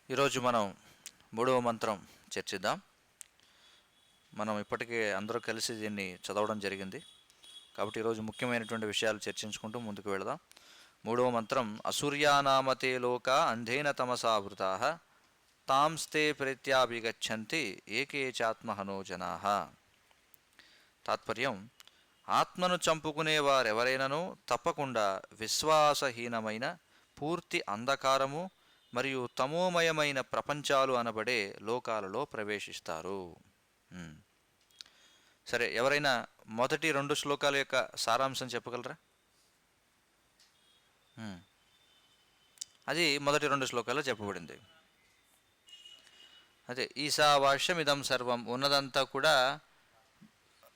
ఈరోజు మనం మూడవ మంత్రం చర్చిద్దాం. మనం ఇప్పటికే అందరూ కలిసి దీన్ని చదవడం జరిగింది కాబట్టి ఈరోజు ముఖ్యమైనటువంటి విషయాలు చర్చించుకుంటూ ముందుకు వెళదాం. మూడవ మంత్రం అసూర్యానామతే లోక అంధేన తమసావృతాః తాంస్తే ప్రేత్యాభిగచ్చంతి ఏకే చాత్మహనో జనాః. తాత్పర్యం: ఆత్మను చంపుకునేవారెవరైనను తప్పకుండా విశ్వాసహీనమైన పూర్తి అంధకారము మరియు తమోమయమైన ప్రపంచాలు అనబడే లోకాలలో ప్రవేశిస్తారు. సరే, ఎవరైనా మొదటి 2 శ్లోకాల యొక్క సారాంశం చెప్పగలరా? అది మొదటి 2 శ్లోకాల్లో చెప్పబడింది. అదే ఈశావాస్యమిదం సర్వం, ఉన్నదంతా కూడా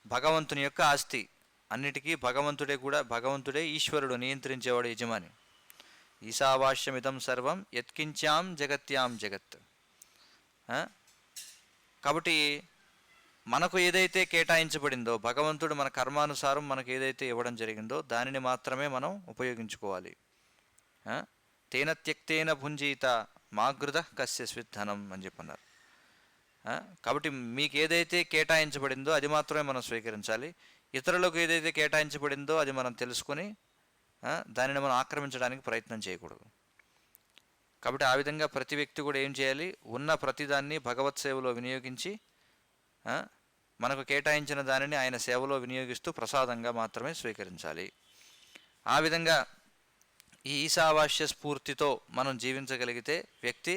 భగవంతుని యొక్క ఆస్తి. అన్నిటికీ భగవంతుడే ఈశ్వరుడు, నియంత్రించేవాడు, యజమాని. ఈశావాస్యమిదం సర్వం యత్కించాం జగత్యాం జగత్. కాబట్టి మనకు ఏదైతే కేటాయించబడిందో, భగవంతుడు మన కర్మానుసారం మనకు ఏదైతే ఇవ్వడం జరిగిందో దానిని మాత్రమే మనం ఉపయోగించుకోవాలి. తేన త్యక్తేన భుంజీత మాగృత కస్య స్విద్ధనం అని చెప్పన్నారు. కాబట్టి మీకు ఏదైతే కేటాయించబడిందో అది మాత్రమే మనం స్వీకరించాలి. ఇతరులకు ఏదైతే కేటాయించబడిందో అది మనం తెలుసుకొని దానిని మనం ఆక్రమించడానికి ప్రయత్నం చేయకూడదు. కాబట్టి ఆ విధంగా ప్రతి వ్యక్తి కూడా ఏం చేయాలి? ఉన్న ప్రతిదాన్ని భగవత్ సేవలో వినియోగించి మనకు కేటాయించిన దానిని ఆయన సేవలో వినియోగిస్తూ ప్రసాదంగా మాత్రమే స్వీకరించాలి. ఆ విధంగా ఈ ఈశావాస్య స్ఫూర్తితో మనం జీవించగలిగితే వ్యక్తి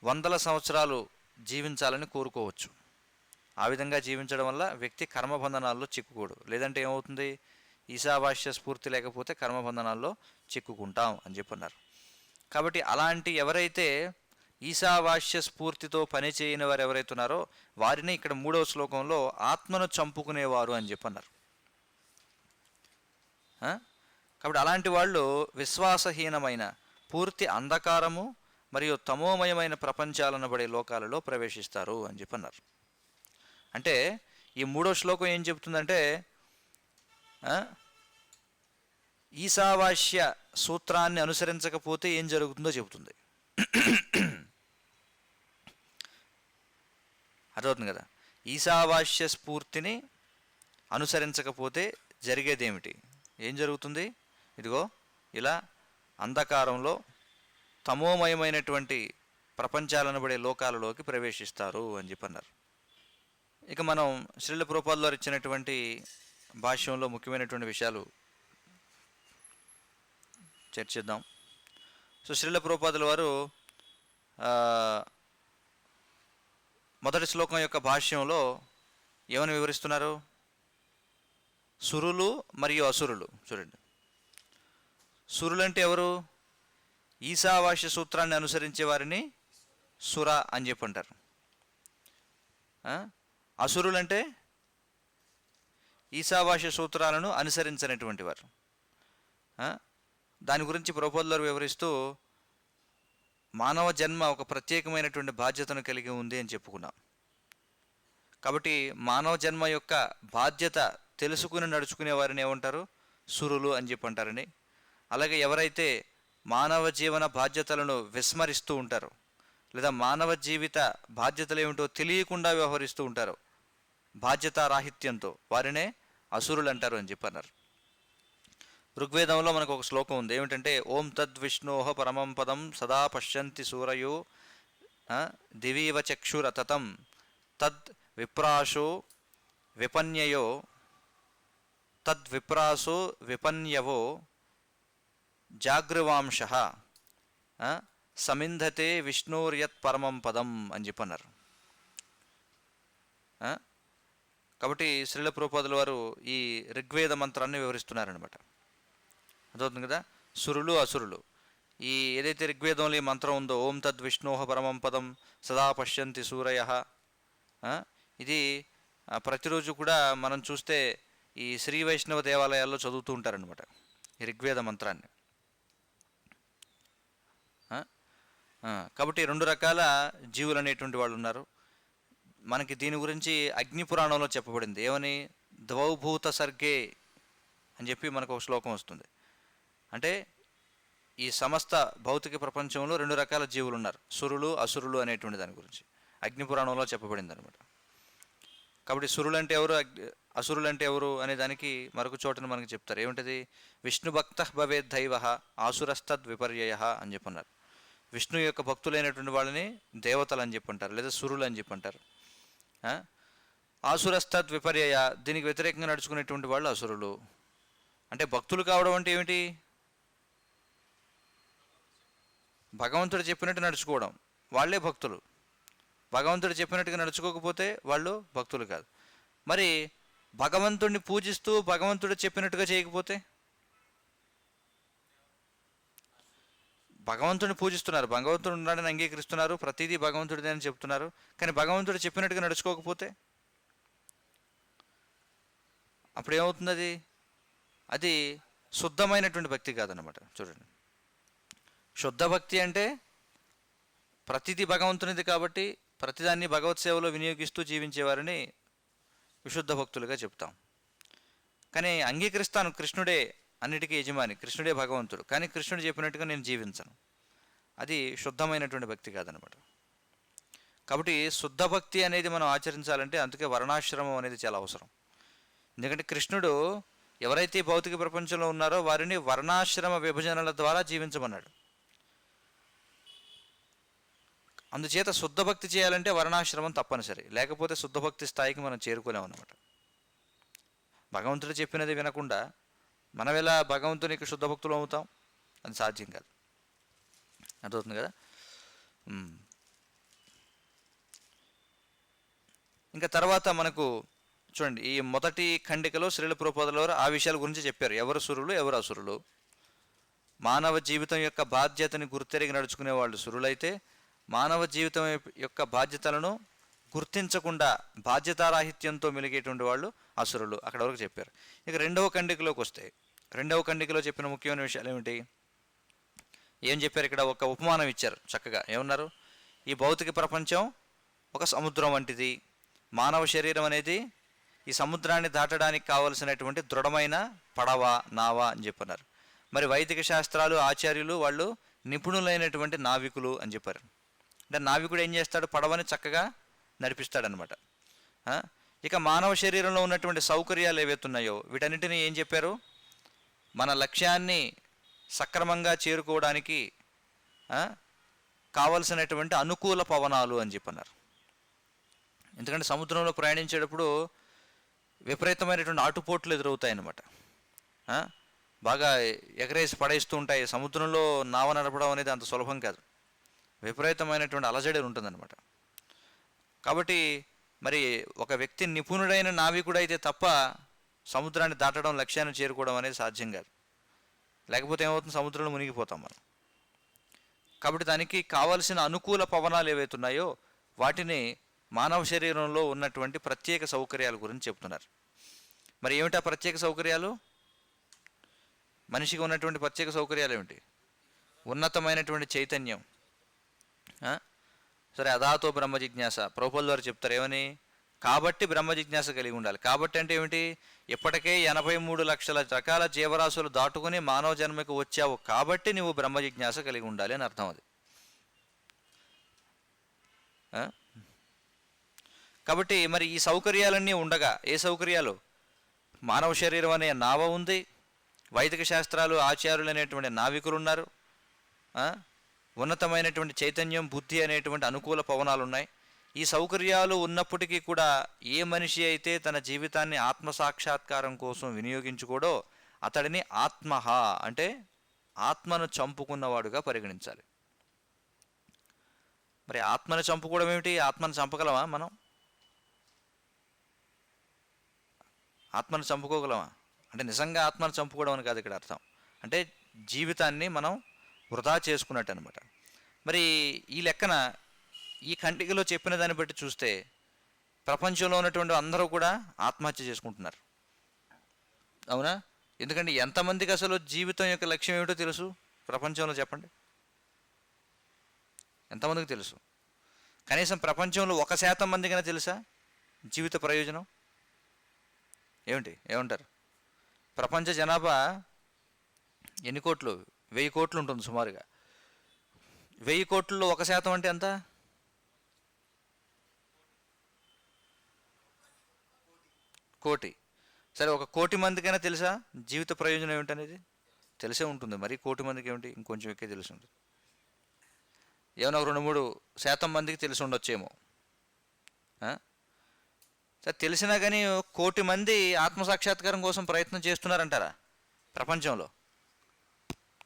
100 సంవత్సరాలు జీవించాలని కోరుకోవచ్చు. ఆ విధంగా జీవించడం వల్ల వ్యక్తి కర్మబంధనాల్లో చిక్కుకోడు. లేదంటే ఏమవుతుంది? ఈశావాస్య స్ఫూర్తి లేకపోతే కర్మబంధనాల్లో చిక్కుకుంటాం అని చెప్పన్నారు. కాబట్టి అలాంటి ఎవరైతే ఈశావాస్య స్ఫూర్తితో పనిచేయని వారు ఎవరైతే ఉన్నారో వారిని ఇక్కడ 3వ శ్లోకంలో ఆత్మను చంపుకునేవారు అని చెప్పన్నారు. కాబట్టి అలాంటి వాళ్ళు విశ్వాసహీనమైన పూర్తి అంధకారము మరియు తమోమయమైన ప్రపంచాలనబడే లోకాలలో ప్రవేశిస్తారు అని చెప్పన్నారు. అంటే ఈ 3వ శ్లోకం ఏం చెబుతుందంటే, ఈశావాస్య సూత్రాన్ని అనుసరించకపోతే ఏం జరుగుతుందో చెబుతుంది. అర్థమవుతుంది కదా? ఈశావాస్య స్ఫూర్తిని అనుసరించకపోతే జరిగేదేమిటి? ఏం జరుగుతుంది? ఇదిగో ఇలా అంధకారంలో తమోమయమైనటువంటి ప్రపంచాలనబడే లోకాలలోకి ప్రవేశిస్తారు అని చెప్పన్నారు. ఇక మనం శ్రీల ప్రభుపాదుల వారు ఇచ్చినటువంటి భాష్యంలో ముఖ్యమైనటువంటి విషయాలు చర్చిద్దాం. సో శ్రీల ప్రభుపాదుల వారు మొదటి శ్లోకం యొక్క భాష్యంలో ఏమని వివరిస్తున్నారు? సురులు మరియు అసురులు. చూడండి, సురులు అంటే ఎవరు? ఈశావాస్య సూత్రాన్ని అనుసరించే వారిని సుర అని చెప్పి అంటారు. అసురులు అంటే ఈశావాస్య సూత్రాలను అనుసరించినటువంటి వారు. దాని గురించి ప్రభుపాదులు వివరిస్తూ మానవ జన్మ ఒక ప్రత్యేకమైనటువంటి బాధ్యతను కలిగి ఉంది అని చెప్పుకున్నాం. కాబట్టి మానవ జన్మ యొక్క బాధ్యత తెలుసుకుని నడుచుకునే వారిని ఏమంటారు? సురులు అని చెప్పి అంటారని. అలాగే ఎవరైతే మానవ జీవన బాధ్యతలను విస్మరిస్తూ ఉంటారో, లేదా మానవ జీవిత బాధ్యతలు ఏమిటో తెలియకుండా వ్యవహరిస్తూ ఉంటారో బాధ్యతారాహిత్యంతో, వారినే అసురులు అంటారు అని చెప్పన్నారు. ఋగ్వేదంలో మనకు ఒక శ్లోకం ఉంది. ఏమిటంటే, ఓం తద్విష్ణోహ పరమం పదం సదా పశ్యంతి సూరయో దివీవ చక్షురతతం తద్ విప్రాసో విపన్యవో జాగృవాంశః సమింధతే విష్ణోర్యత్ పరమం పదం అని చెప్పన్నారు. కాబట్టి శ్రీల ప్రభుపాదుల వారు ఈ ఋగ్వేద మంత్రాన్ని వివరిస్తున్నారనమాట. అదవుతుంది కదా? సురులు అసురులు. ఈ ఏదైతే ఋగ్వేదంలో ఈ మంత్రం ఉందో, ఓం తద్ విష్ణోహ పరమం పదం సదా పశ్యంతి సూరయః, ఇది ప్రతిరోజు కూడా మనం చూస్తే ఈ శ్రీ వైష్ణవ దేవాలయాల్లో చదువుతూ ఉంటారనమాట ఈ ఋగ్వేద మంత్రాన్ని. కాబట్టి 2 రకాల జీవులు అనేటువంటి వాళ్ళు ఉన్నారు. మనకి దీని గురించి అగ్ని పురాణంలో చెప్పబడింది. ఏమని? ద్వౌభూత సర్గే అని చెప్పి మనకు ఒక శ్లోకం వస్తుంది. అంటే ఈ సమస్త భౌతిక ప్రపంచంలో 2 రకాల జీవులు ఉన్నారు, సురులు అసురులు అనేటువంటి దాని గురించి అగ్నిపురాణంలో చెప్పబడింది అనమాట. కాబట్టి సురులు అంటే ఎవరు, అసురులు అంటే ఎవరు అనే దానికి మరొక చోటను మనకి చెప్తారు. ఏమిటది? విష్ణు భక్త భవేద్ దైవ ఆసురస్తద్ విపర్యయ అని చెప్పన్నారు. విష్ణు యొక్క భక్తులైనటువంటి వాళ్ళని దేవతలు అని చెప్పంటారు, లేదా సురులు అని చెప్పంటారు. ఆసురస్తద్ విపర్యయ, దీనికి వ్యతిరేకంగా నడుచుకునేటువంటి వాళ్ళు అసురులు. అంటే భక్తులు కావడం అంటే ఏమిటి? భగవంతుడు చెప్పినట్టు నడుచుకోవడం, వాళ్ళే భక్తులు. భగవంతుడు చెప్పినట్టుగా నడుచుకోకపోతే వాళ్ళు భక్తులు కాదు. మరి భగవంతుడిని పూజిస్తూ భగవంతుడు చెప్పినట్టుగా చేయకపోతే? భగవంతుడిని పూజిస్తున్నారు, భగవంతుడు ఉన్నాడని అంగీకరిస్తున్నారు, ప్రతిదీ భగవంతుడిదే అని చెప్తున్నారు, కానీ భగవంతుడు చెప్పినట్టుగా నడుచుకోకపోతే అప్పుడు ఏమవుతుంది? అది శుద్ధమైనటువంటి భక్తి కాదనమాట. చూడండి, శుద్ధ భక్తి అంటే ప్రతిదీ భగవంతునిది కాబట్టి ప్రతిదాన్ని భగవత్ సేవలో వినియోగిస్తూ జీవించేవారిని విశుద్ధ భక్తులుగా చెప్తాం. కానీ అంగీకరిస్తాను, కృష్ణుడే అన్నిటికీ యజమాని, కృష్ణుడే భగవంతుడు, కానీ కృష్ణుడు చెప్పినట్టుగా నేను జీవించను, అది శుద్ధమైనటువంటి భక్తి కాదనమాట. కాబట్టి శుద్ధ భక్తి అనేది మనం ఆచరించాలంటే అందుకే వర్ణాశ్రమం అనేది చాలా అవసరం. ఎందుకంటే కృష్ణుడు ఎవరైతే భౌతిక ప్రపంచంలో ఉన్నారో వారిని వర్ణాశ్రమ విభజనల ద్వారా జీవించమన్నాడు. అందుచేత శుద్ధ భక్తి చేయాలంటే వర్ణాశ్రమం తప్పనిసరి, లేకపోతే శుద్ధ భక్తి స్థాయికి మనం చేరుకోలేమన్నమాట. భగవంతుడు చెప్పినది వినకుండా మనం ఎలా భగవంతునికి శుద్ధ భక్తులు అవుతాం? అది సాధ్యం కాదు. అర్థమవుతుంది కదా? ఇంకా తర్వాత మనకు చూడండి, ఈ మొదటి ఖండికలో శ్రీల ప్రభుపాదుల వారు ఆ విషయాల గురించి చెప్పారు. ఎవరు సురులు, ఎవరు అసురులు. మానవ జీవితం యొక్క బాధ్యతని గుర్తెరిగి నడుచుకునే వాళ్ళు సురులైతే, మానవ జీవితం యొక్క బాధ్యతలను గుర్తించకుండా బాధ్యతారాహిత్యంతో మెలిగేటువంటి వాళ్ళు అసురులు. అక్కడ వరకు చెప్పారు. ఇక రెండవ ఖండికలోకి వస్తే, రెండవ ఖండికలో చెప్పిన ముఖ్యమైన విషయాలు ఏమిటి? ఏం చెప్పారు? ఇక్కడ ఒక ఉపమానం ఇచ్చారు చక్కగా. ఏమన్నారు? ఈ భౌతిక ప్రపంచం ఒక సముద్రం వంటిది, మానవ శరీరం అనేది ఈ సముద్రాన్ని దాటడానికి కావలసినటువంటి దృఢమైన పడవ, నావ అని చెప్పన్నారు. మరి వైదిక శాస్త్రాలు ఆచార్యులు వాళ్ళు నిపుణులైనటువంటి నావికులు అని చెప్పారు. అంటే నావికుడు ఏం చేస్తాడు? పడవని చక్కగా నడిపిస్తాడనమాట. ఇక మానవ శరీరంలో ఉన్నటువంటి సౌకర్యాలు ఏవైతున్నాయో వీటన్నిటిని ఏం చెప్పారు? మన లక్ష్యాన్ని సక్రమంగా చేరుకోవడానికి కావలసినటువంటి అనుకూల పవనాలు అని చెప్పన్నారు. ఎందుకంటే సముద్రంలో ప్రయాణించేటప్పుడు విపరీతమైనటువంటి ఆటుపోట్లు ఎదురవుతాయన్నమాట. బాగా ఎగరేసి పడేస్తూ ఉంటాయి. సముద్రంలో నావ నడపడం అనేది అంత సులభం కాదు, విపరీతమైనటువంటి అలజడి ఉంటుందన్నమాట. కాబట్టి మరి ఒక వ్యక్తి నిపుణుడైన నావికుడైతే తప్ప సముద్రాన్ని దాటడం, లక్ష్యాన్ని చేరుకోవడం అనేది సాధ్యం కాదు. లేకపోతే ఏమవుతుంది? సముద్రంలో మునిగిపోతాం మనం. కాబట్టి దానికి కావలసిన అనుకూల పవనాలు ఏవైతున్నాయో వాటిని మానవ శరీరంలో ఉన్నటువంటి ప్రత్యేక సౌకర్యాల గురించి చెప్తున్నారు. మరి ఏమిటా ప్రత్యేక సౌకర్యాలు? మనిషికి ఉన్నటువంటి ప్రత్యేక సౌకర్యాలు ఏమిటి? ఉన్నతమైనటువంటి చైతన్యం. సరే, అదాతో బ్రహ్మ జిజ్ఞాస ప్రభుపాదుల వారు చెప్తారు. ఏమని? కాబట్టి బ్రహ్మ జిజ్ఞాస కలిగి ఉండాలి. కాబట్టి అంటే ఏమిటి? ఇప్పటికే 83 లక్షల రకాల జీవరాశులు దాటుకుని మానవ జన్మకు వచ్చావు కాబట్టి నువ్వు బ్రహ్మ జిజ్ఞాస కలిగి ఉండాలి అని అర్థం. అది కాబట్టి మరి ఈ సౌకర్యాలన్నీ ఉండగా, ఏ సౌకర్యాలు? మానవ శరీరం అనే నావ ఉంది, వైదిక శాస్త్రాలు ఆచార్యులు అనేటువంటి నావికులు ఉన్నారు, ఉన్నతమైనటువంటి చైతన్యం, బుద్ధి అనేటువంటి అనుకూల పవనాలు ఉన్నాయి. ఈ సౌకర్యాలు ఉన్నప్పటికీ కూడా ఏ మనిషి అయితే తన జీవితాన్ని ఆత్మసాక్షాత్కారం కోసం వినియోగించుకోడో అతడిని ఆత్మహ అంటే ఆత్మను చంపుకున్నవాడుగా పరిగణించాలి. మరి ఆత్మను చంపుకోవడం ఏమిటి? ఆత్మను చంపగలమా మనం? ఆత్మను చంపుకోగలమా అంటే నిజంగా ఆత్మను చంపుకోవడం అని కాదు ఇక్కడ అర్థం. అంటే జీవితాన్ని మనం వృధా చేసుకున్నట్టు అనమాట. మరి ఈ లెక్కన ఈ ఖండికలో చెప్పిన దాన్ని బట్టి చూస్తే ప్రపంచంలో ఉన్నటువంటి అందరూ కూడా ఆత్మహత్య చేసుకుంటున్నారు. అవునా? ఎందుకంటే ఎంతమందికి అసలు జీవితం యొక్క లక్ష్యం ఏమిటో తెలుసు ప్రపంచంలో? చెప్పండి, ఎంతమందికి తెలుసు? కనీసం ప్రపంచంలో 1% మందికైనా తెలుసా జీవిత ప్రయోజనం ఏమిటి? ఏమంటారు? ప్రపంచ జనాభా ఎన్ని కోట్లు? 1000 కోట్లు ఉంటుంది సుమారుగా. 1000 కోట్లలో 1% అంటే ఎంత? కోటి. సరే, 1 కోటి మందికైనా తెలుసా జీవిత ప్రయోజనం ఏమిటనేది? తెలిసే ఉంటుంది. మరి కోటి మందికి ఏమిటి, ఇంకొంచెం ఎక్కువ తెలిసి ఉంటుంది. ఏమైనా 2-3% మందికి తెలిసి ఉండొచ్చేమో. సరే, తెలిసినా కానీ 1 కోటి మంది ఆత్మసాక్షాత్కారం కోసం ప్రయత్నం చేస్తున్నారంటారా ప్రపంచంలో?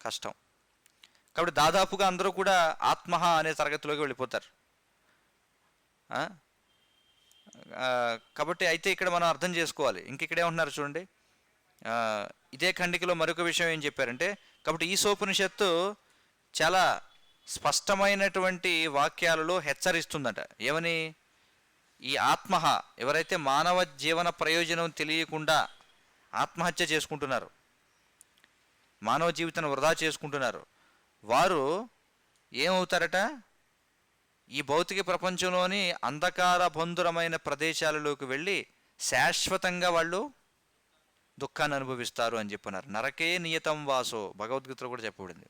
కష్టం. కాబట్టి దాదాపుగా అందరూ కూడా ఆత్మహ అనే తరగతిలోకి వెళ్ళిపోతారు. కాబట్టి అయితే ఇక్కడ మనం అర్థం చేసుకోవాలి. ఇంకెక్కడేమంటున్నారు చూడండి, ఇదే ఖండికలో మరొక విషయం ఏం చెప్పారంటే, కాబట్టి ఈశోపనిషత్తు చాలా స్పష్టమైనటువంటి వాక్యాలలో హెచ్చరిస్తుందట. ఏమని? ఈ ఆత్మహ, ఎవరైతే మానవ జీవన ప్రయోజనం తెలియకుండా ఆత్మహత్య చేసుకుంటున్నారు, మానవ జీవితాన్ని వృధా చేసుకుంటున్నారు, వారు ఏమవుతారట? ఈ భౌతిక ప్రపంచంలోని అంధకార బంధురమైన ప్రదేశాలలోకి వెళ్ళి శాశ్వతంగా వాళ్ళు దుఃఖాన్ని అనుభవిస్తారు అని చెప్పన్నారు. నరకే నియతం వాసో, భగవద్గీతలో కూడా చెప్పబడింది.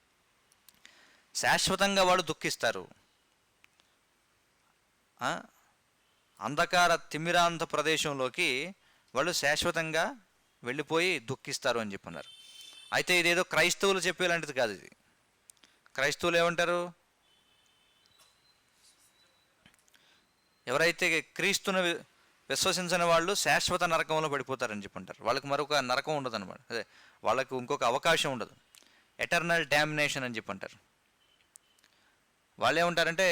శాశ్వతంగా వాళ్ళు దుఃఖిస్తారు. అంధకార తిమిరాంధ ప్రదేశంలోకి వాళ్ళు శాశ్వతంగా వెళ్ళిపోయి దుఃఖిస్తారు అని చెప్పన్నారు. అయితే ఇదేదో క్రైస్తవులు చెప్పేలాంటిది కాదు. ఇది క్రైస్తవులు ఏమంటారు? ఎవరైతే క్రీస్తును విశ్వసించని వాళ్ళు శాశ్వత నరకంలో పడిపోతారని చెప్పంటారు. వాళ్ళకి మరొక నరకం ఉండదు అనమాట. అదే, వాళ్ళకు ఇంకొక అవకాశం ఉండదు. ఎటర్నల్ డామినేషన్ అని చెప్పంటారు. వాళ్ళు ఏమంటారంటే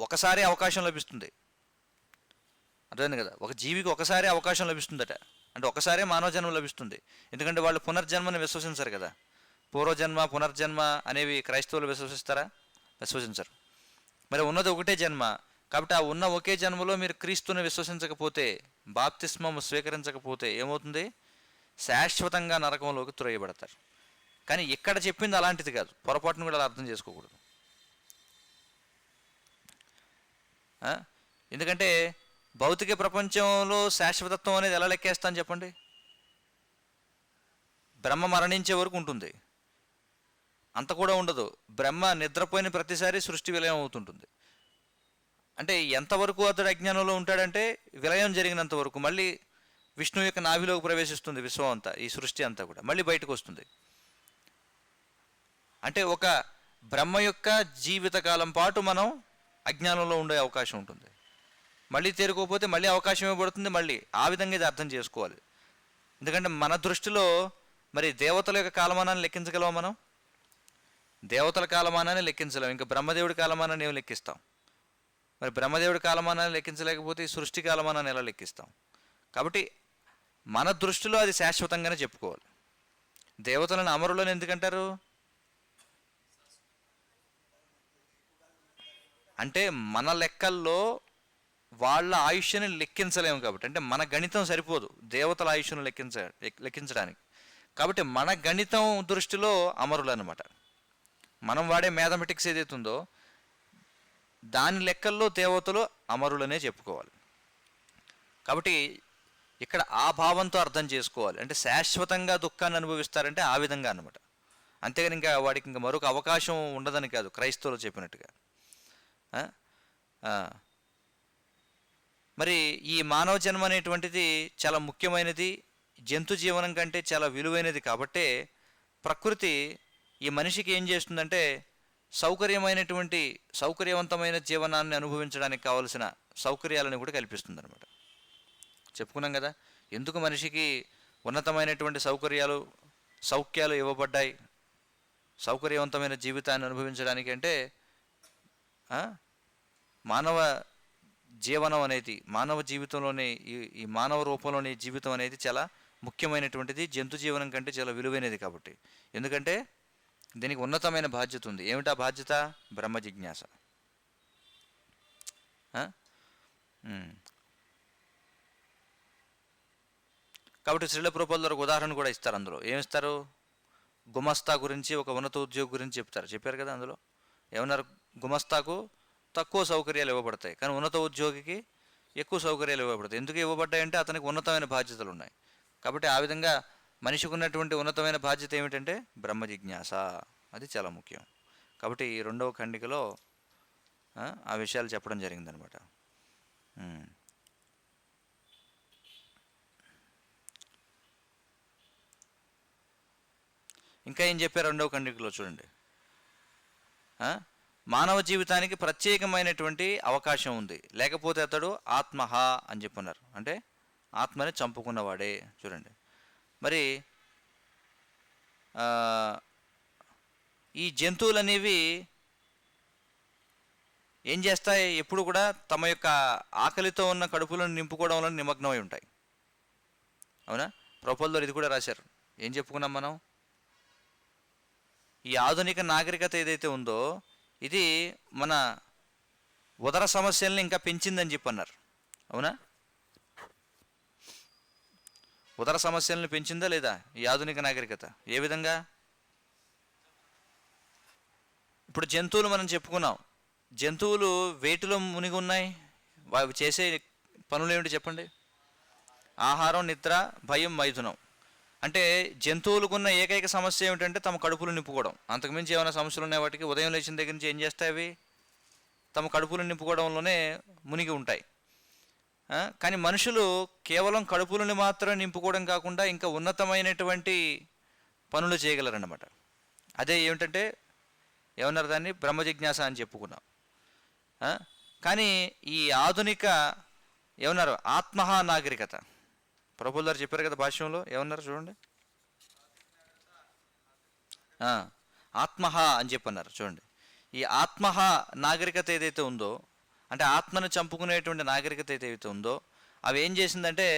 ఒకసారి అవకాశం లభిస్తుంది. అర్థమైంది కదా? ఒక జీవికి ఒకసారి అవకాశం లభిస్తుందట. అంటే ఒకసారి మానవ జన్మ లభిస్తుంది. ఎందుకంటే వాళ్ళు పునర్జన్మని విశ్వసించరు కదా. పూర్వజన్మ పునర్జన్మ అనేవి క్రైస్తవులు విశ్వసిస్తారా? విశ్వసించరు. మరి ఉన్నది ఒకటే జన్మ. కాబట్టి ఆ ఉన్న ఒకే జన్మలో మీరు క్రీస్తుని విశ్వసించకపోతే, బాప్తిస్మము స్వీకరించకపోతే ఏమవుతుంది? శాశ్వతంగా నరకంలోకి త్రోయబడతారు. కానీ ఇక్కడ చెప్పింది అలాంటిది కాదు. పొరపాటును కూడా అలా అర్థం చేసుకోకూడదు. ఎందుకంటే భౌతిక ప్రపంచంలో శాశ్వతత్వం అనేది ఎలా లెక్కేస్తాను చెప్పండి? బ్రహ్మ మరణించే వరకు ఉంటుంది, అంత కూడా ఉండదు. బ్రహ్మ నిద్రపోయిన ప్రతిసారి సృష్టి విలయం అవుతుంటుంది. అంటే ఎంతవరకు అతడు అజ్ఞానంలో ఉంటాడంటే విలయం జరిగినంత వరకు. మళ్ళీ విష్ణువు యొక్క నాభిలోకి ప్రవేశిస్తుంది విశ్వం అంతా, ఈ సృష్టి అంతా కూడా మళ్ళీ బయటకు వస్తుంది. అంటే ఒక బ్రహ్మ యొక్క జీవితకాలం పాటు మనం అజ్ఞానంలో ఉండే అవకాశం ఉంటుంది. మళ్ళీ తేరుకోకపోతే మళ్ళీ అవకాశం ఇవ్వబడుతుంది. మళ్ళీ ఆ విధంగా ఇది అర్థం చేసుకోవాలి. ఎందుకంటే మన దృష్టిలో మరి దేవతల యొక్క కాలమానాన్ని లెక్కించగలవా మనం? దేవతల కాలమానాన్ని లెక్కించలేం. ఇంకా బ్రహ్మదేవుడి కాలమానాన్ని ఏమి లెక్కిస్తాం? మరి బ్రహ్మదేవుడి కాలమానాన్ని లెక్కించలేకపోతే ఈ సృష్టి కాలమానాన్ని ఎలా లెక్కిస్తాం? కాబట్టి మన దృష్టిలో అది శాశ్వతంగానే చెప్పుకోవాలి. దేవతలను అమరులను ఎందుకంటారు? అంటే మన లెక్కల్లో వాళ్ళ ఆయుష్ని లెక్కించలేము కాబట్టి. అంటే మన గణితం సరిపోదు దేవతల ఆయుష్ను లెక్కించడానికి. కాబట్టి మన గణితం దృష్టిలో అమరులు అనమాట. మనం వాడే మ్యాథమెటిక్స్ ఏదైతే ఉందో దాని లెక్కల్లో దేవతలు అమరులనే చెప్పుకోవాలి. కాబట్టి ఇక్కడ ఆ భావంతో అర్థం చేసుకోవాలి. అంటే శాశ్వతంగా దుఃఖాన్ని అనుభవిస్తారంటే ఆ విధంగా అన్నమాట. అంతేగాని ఇంకా వాడికి ఇంకా మరొక అవకాశం ఉండదని కాదు క్రైస్తవులు చెప్పినట్టుగా. మరి ఈ మానవ జన్మ అనేటువంటిది చాలా ముఖ్యమైనది, జంతు జీవనం కంటే చాలా విలువైనది. కాబట్టే ప్రకృతి ఈ మనిషికి ఏం చేస్తుందంటే సౌకర్యవంతమైన జీవనాన్ని అనుభవించడానికి కావలసిన సౌకర్యాలను కూడా కల్పిస్తుంది అనమాట. చెప్పుకున్నాం కదా, ఎందుకు మనిషికి ఉన్నతమైనటువంటి సౌఖ్యాలు ఇవ్వబడ్డాయి సౌకర్యవంతమైన జీవితాన్ని అనుభవించడానికి అంటే మానవ జీవనం అనేది, మానవ జీవితంలోనే ఈ మానవ రూపంలోని జీవితం అనేది చాలా ముఖ్యమైనటువంటిది, జంతు జీవనం కంటే చాలా విలువైనది. కాబట్టి ఎందుకంటే దీనికి ఉన్నతమైన బాధ్యత ఉంది. ఏమిటా బాధ్యత? బ్రహ్మ జిజ్ఞాస. కాబట్టి శ్రీల ప్రభుపాదులు ఒక ఉదాహరణ కూడా ఇస్తారు. అందులో ఏమిస్తారు? గుమస్తా గురించి, ఒక ఉన్నత ఉద్యోగి గురించి చెప్పారు కదా. అందులో ఏమన్నారు? గుమస్తాకు తక్కువ సౌకర్యాలు ఇవ్వబడతాయి, కానీ ఉన్నత ఉద్యోగికి ఎక్కువ సౌకర్యాలు ఇవ్వబడతాయి. ఎందుకు ఇవ్వబడ్డాయంటే అతనికి ఉన్నతమైన బాధ్యతలు ఉన్నాయి. కాబట్టి ఆ విధంగా మనిషికి ఉన్నటువంటి ఉన్నతమైన బాధ్యత ఏమిటంటే బ్రహ్మ జిజ్ఞాస. అది చాలా ముఖ్యం. కాబట్టి ఈ రెండవ ఖండికలో ఆ విషయాలు చెప్పడం జరిగిందనమాట. ఇంకా ఏం చెప్పారు రెండవ ఖండికలో చూడండి. మానవ జీవితానికి ప్రత్యేకమైనటువంటి అవకాశం ఉంది, లేకపోతే అతడు ఆత్మహ అని చెప్పున్నారు. అంటే ఆత్మని చంపుకున్నవాడే. చూడండి మరి ఈ జంతువులు అనేవి ఏం చేస్తాయి? ఎప్పుడు కూడా తమ యొక్క ఆకలితో ఉన్న కడుపులను నింపుకోవడంలో నిమగ్నమై ఉంటాయి. అవునా? ప్రొపోజల్లో ఇది కూడా రాశారు. ఏం చెప్పుకున్నాం మనం? ఈ ఆధునిక నాగరికత ఏదైతే ఉందో ఇది మన ఉదర సమస్యల్ని ఇంకా పెంచిందని చెప్పన్నారు. అవునా? ఉదర సమస్యలను పెంచిందా లేదా ఈ ఆధునిక నాగరికత? ఏ విధంగా? ఇప్పుడు జంతువులు మనం చెప్పుకున్నాం. జంతువులు వేటిలో మునిగి ఉన్నాయి? అవి చేసే పనులు ఏమిటి చెప్పండి? ఆహారం, నిద్ర, భయం, మైథునం. అంటే జంతువులకున్న ఏకైక సమస్య ఏమిటంటే తమ కడుపులు నింపుకోవడం. అంతకుమించి ఏమైనా సమస్యలు ఉన్నాయి వాటికి? ఉదయం లేచిన దగ్గర నుంచి ఏం చేస్తాయి? అవి తమ కడుపులు నింపుకోవడంలోనే మునిగి ఉంటాయి. కానీ మనుషులు కేవలం కడుపులను మాత్రం నింపుకోవడం కాకుండా ఇంకా ఉన్నతమైనటువంటి పనులు చేయగలరన్నమాట. అదే ఏమిటంటే ఏమన్నారు? దాన్ని బ్రహ్మ జిజ్ఞాస అని చెప్పుకున్నాం. కానీ ఈ ఆధునిక ఏమన్నారు? ఆత్మహ నాగరికత. ప్రభువుల గారు చెప్పారు కదా భాష్యంలో, ఏమన్నారు చూడండి. ఆత్మహ అని చెప్పన్నారు. చూడండి, ఈ ఆత్మహ నాగరికత ఏదైతే ఉందో, అంటే ఆత్మను చంపుకునేటువంటి నాగరికత ఏదైతే ఉందో, అవి ఏం చేసిందంటే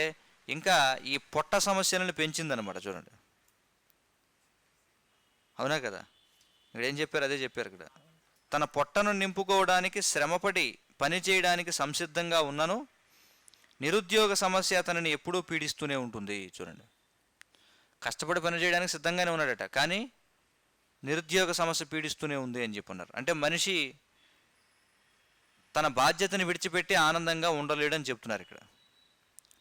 ఇంకా ఈ పొట్ట సమస్యలను పెంచిందనమాట. చూడండి, అవునా కదా? ఇక్కడ ఏం చెప్పారు? అదే చెప్పారు ఇక్కడ. తన పొట్టను నింపుకోవడానికి శ్రమపడి పని చేయడానికి సంసిద్ధంగా ఉన్నను నిరుద్యోగ సమస్య అతనిని ఎప్పుడూ పీడిస్తూనే ఉంటుంది. చూడండి, కష్టపడి పని చేయడానికి సిద్ధంగానే ఉన్నాడట, కానీ నిరుద్యోగ సమస్య పీడిస్తూనే ఉంది అని చెప్పున్నారు. అంటే మనిషి తన బాధ్యతను విడిచిపెట్టి ఆనందంగా ఉండలేడని చెప్తున్నారు ఇక్కడ.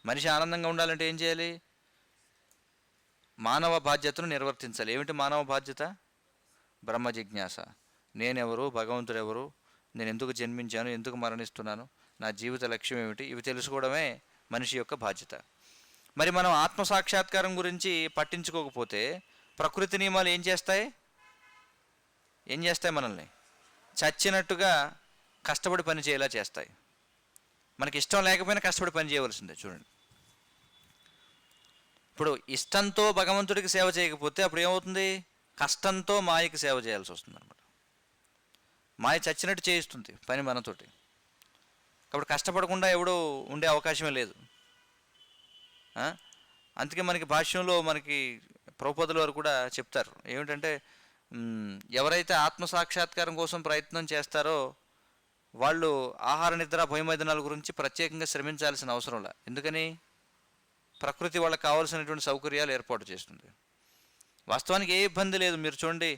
మనిషి ఆనందంగా ఉండాలంటే ఏం చేయాలి? మానవ బాధ్యతను నిర్వర్తించాలి. ఏమిటి మానవ బాధ్యత? బ్రహ్మ జిజ్ఞాస. నేనెవరు, భగవంతుడెవరు, నేను ఎందుకు జన్మించాను, ఎందుకు మరణిస్తున్నాను, నా జీవిత లక్ష్యం ఏమిటి, ఇవి తెలుసుకోవడమే మనిషి యొక్క బాధ్యత. మరి మనం ఆత్మసాక్షాత్కారం గురించి పట్టించుకోకపోతే ప్రకృతి నియమాలు ఏం చేస్తాయి? మనల్ని చచ్చినట్టుగా కష్టపడి పని చేయేలా చేస్తాయి. మనకి ఇష్టం లేకపోయినా కష్టపడి పని చేయవలసిందే. చూడండి, ఇప్పుడు ఇష్టంతో భగవంతుడికి సేవ చేయకపోతే అప్పుడు ఏమవుతుంది? కష్టంతో మాయకి సేవ చేయాల్సి వస్తుంది అనమాట. మాయ చచ్చినట్టు చేయిస్తుంది పని మనతోటి. కాబట్టి కష్టపడకుండా ఎవడూ ఉండే అవకాశమే లేదు. అందుకే మనకి భాష్యంలో మనకి ప్రభుపదుల వారు కూడా చెప్తారు ఏమిటంటే, ఎవరైతే ఆత్మసాక్షాత్కారం కోసం ప్రయత్నం చేస్తారో వాళ్ళు ఆహార, నిద్ర, భయమైదనాల గురించి ప్రత్యేకంగా శ్రమించాల్సిన అవసరం లేదు. ఎందుకని? ప్రకృతి వాళ్ళకి కావాల్సినటువంటి సౌకర్యాలు ఏర్పాటు చేస్తుంది. వాస్తవానికి ఏ ఇబ్బంది లేదు. మీరు చూడండి,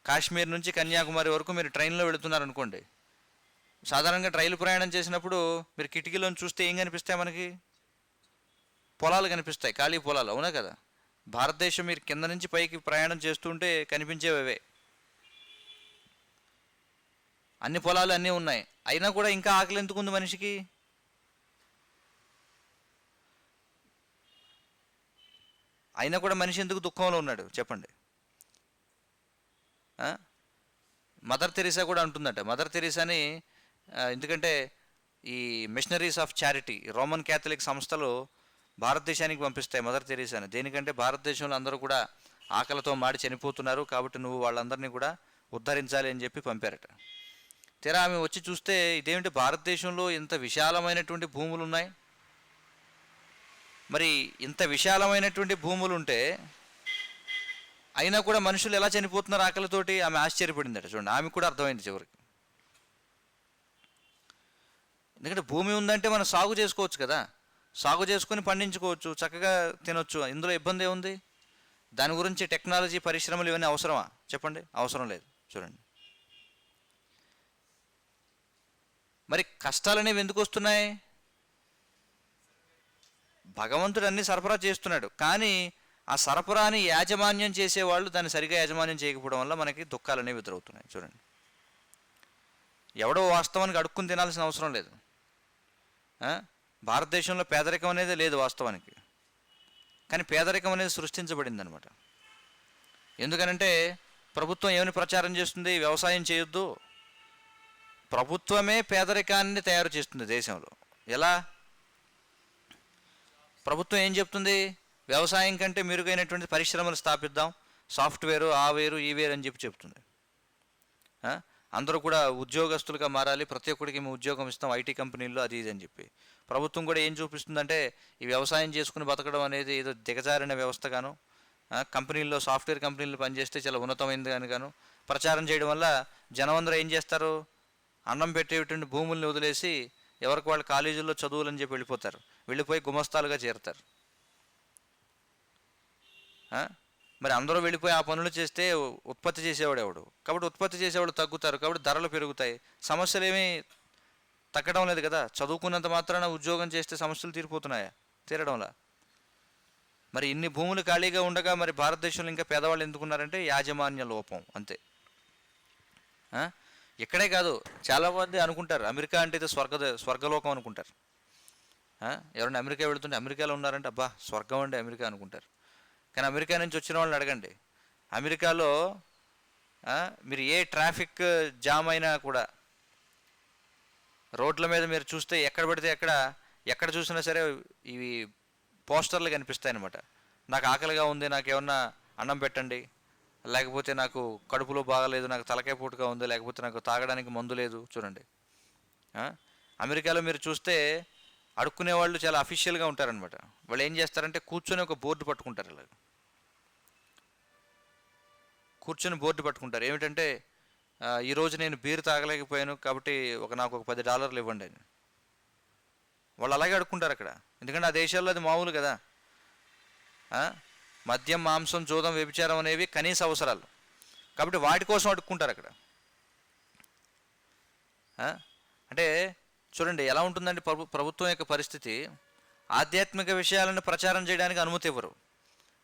కాశ్మీర్ నుంచి కన్యాకుమారి వరకు మీరు ట్రైన్లో వెళుతున్నారనుకోండి. సాధారణంగా రైలు ప్రయాణం చేసినప్పుడు మీరు కిటికీలోని చూస్తే ఏం కనిపిస్తాయి? మనకి పొలాలు కనిపిస్తాయి, ఖాళీ పొలాలు. అవునా కదా? భారతదేశం మీరు కింద నుంచి పైకి ప్రయాణం చేస్తుంటే కనిపించేవే. అన్ని పొలాలు అన్నీ ఉన్నాయి, అయినా కూడా ఇంకా ఆకలి ఎందుకు ఉంది మనిషికి? అయినా కూడా మనిషి ఎందుకు దుఃఖంలో ఉన్నాడు చెప్పండి? మదర్ తెరీసా కూడా అంటుందట. మదర్ తెరీసాని ఎందుకంటే ఈ Missionaries of Charity, Roman Catholic సంస్థలు భారతదేశానికి పంపిస్తాయి మదర్ తెరీసాని. దేనికంటే భారతదేశంలో అందరూ కూడా ఆకలితో మాడి చనిపోతున్నారు, కాబట్టి నువ్వు వాళ్ళందరినీ కూడా ఉద్ధరించాలి అని చెప్పి పంపారట. తీరా ఆమె వచ్చి చూస్తే ఇదేమిటి, భారతదేశంలో ఇంత విశాలమైనటువంటి భూములు ఉన్నాయి, మరి ఇంత విశాలమైనటువంటి భూములు ఉంటే అయినా కూడా మనుషులు ఎలా చనిపోతున్నారు ఆకలితోటి? ఆమె ఆశ్చర్యపడిందట. చూడండి, ఆమె కూడా అర్థమైంది చివరికి. ఎందుకంటే భూమి ఉందంటే మనం సాగు చేసుకోవచ్చు కదా, సాగు చేసుకొని పండించుకోవచ్చు, చక్కగా తినొచ్చు. ఇందులో ఇబ్బంది ఏముంది? దాని గురించి టెక్నాలజీ, పరిశ్రమలు ఇవన్నీ అవసరమా చెప్పండి? అవసరం లేదు. చూడండి, మరి కష్టాలు అనేవి ఎందుకు వస్తున్నాయి? భగవంతుడు అన్ని సరఫరా చేస్తున్నాడు, కానీ ఆ సరఫరాని యాజమాన్యం చేసేవాళ్ళు దాన్ని సరిగా యాజమాన్యం చేయకపోవడం వల్ల మనకి దుఃఖాలు అనేవి ఎదురవుతున్నాయి. చూడండి, ఎవడో వాస్తవానికి అడుక్కుని తినాల్సిన అవసరం లేదు. భారతదేశంలో పేదరికం అనేది లేదు వాస్తవానికి, కానీ పేదరికం అనేది సృష్టించబడింది అనమాట. ఎందుకనంటే ప్రభుత్వం ఏమని ప్రచారం చేస్తుంది? వ్యవసాయం చేయొద్దు. ప్రభుత్వమే పేదరికాన్ని తయారు చేస్తుంది దేశంలో. ఎలా? ప్రభుత్వం ఏం చెప్తుంది? వ్యవసాయం కంటే మెరుగైనటువంటి పరిశ్రమలు స్థాపిద్దాం, సాఫ్ట్వేరు ఆ వేరు ఈ వేరు అని చెప్తుంది. అందరూ కూడా ఉద్యోగస్తులుగా మారాలి, ప్రతి ఒక్కరికి మేము ఉద్యోగం ఇస్తాం ఐటీ కంపెనీల్లో, అది ఇది అని చెప్పి. ప్రభుత్వం కూడా ఏం చూపిస్తుందంటే ఈ వ్యవసాయం చేసుకుని బతకడం అనేది ఏదో దిగజారిన వ్యవస్థగాను, కంపెనీల్లో సాఫ్ట్వేర్ కంపెనీలు పనిచేస్తే చాలా ఉన్నతమైంది అని గాను ప్రచారం చేయడం వల్ల జనం అందరూ ఏం చేస్తారు? అన్నం పెట్టేటువంటి భూముల్ని వదిలేసి ఎవరికి వాళ్ళు కాలేజీల్లో చదువులని చెప్పి వెళ్ళిపోతారు, వెళ్ళిపోయి గుమస్తాలుగా చేరుతారు. మరి అందరూ వెళ్ళిపోయి ఆ పనులు చేస్తే ఉత్పత్తి చేసేవాడు ఎవడు? కాబట్టి ఉత్పత్తి చేసేవాడు తగ్గుతారు, కాబట్టి ధరలు పెరుగుతాయి. సమస్యలు ఏమీ తగ్గడం లేదు కదా. చదువుకున్నంత మాత్రాన ఉద్యోగం చేస్తే సమస్యలు తీరిపోతున్నాయా? తీరడంలా. మరి ఇన్ని భూములు ఖాళీగా ఉండగా మరి భారతదేశంలో ఇంకా పేదవాళ్ళు ఎందుకున్నారంటే యాజమాన్య లోపం, అంతే. ఇక్కడే కాదు, చాలామంది అనుకుంటారు అమెరికా అంటే ఇది స్వర్గలోకం అనుకుంటారు. ఎవరైనా అమెరికా వెళుతుంటే అమెరికాలో ఉన్నారంటే అబ్బా స్వర్గం అండి అమెరికా అనుకుంటారు. కానీ అమెరికా నుంచి వచ్చిన వాళ్ళని అడగండి, అమెరికాలో మీరు ఏ ట్రాఫిక్ జామ్ అయినా కూడా రోడ్ల మీద మీరు చూస్తే ఎక్కడ పడితే ఎక్కడ చూసినా సరే ఇవి పోస్టర్లు కనిపిస్తాయి అన్నమాట. నాకు ఆకలిగా ఉంది, నాకు ఏమన్నా అన్నం పెట్టండి, లేకపోతే నాకు కడుపులో బాగాలేదు, నాకు తలకాయ పూటుగా ఉంది, లేకపోతే నాకు తాగడానికి మందు లేదు. చూడండి, అమెరికాలో మీరు చూస్తే అడుక్కునే వాళ్ళు చాలా అఫీషియల్గా ఉంటారనమాట. వాళ్ళు ఏం చేస్తారంటే కూర్చొని ఒక బోర్డు పట్టుకుంటారు, ఇలా కూర్చొని బోర్డు పట్టుకుంటారు. ఏమిటంటే ఈరోజు నేను బీరు తాగలేకపోయాను కాబట్టి నాకు ఒక $10 ఇవ్వండి అని. వాళ్ళు అలాగే అడుక్కుంటారు అక్కడ, ఎందుకంటే ఆ దేశాల్లో అది మామూలు కదా. మద్యం, మాంసం, జూదం, వ్యభిచారం అనేవి కనీస అవసరాలు, కాబట్టి వాటి కోసం అడుక్కుంటారు అక్కడ. అంటే చూడండి ఎలా ఉంటుందండి ప్రభుత్వం యొక్క పరిస్థితి. ఆధ్యాత్మిక విషయాలను ప్రచారం చేయడానికి అనుమతి ఇవ్వరు,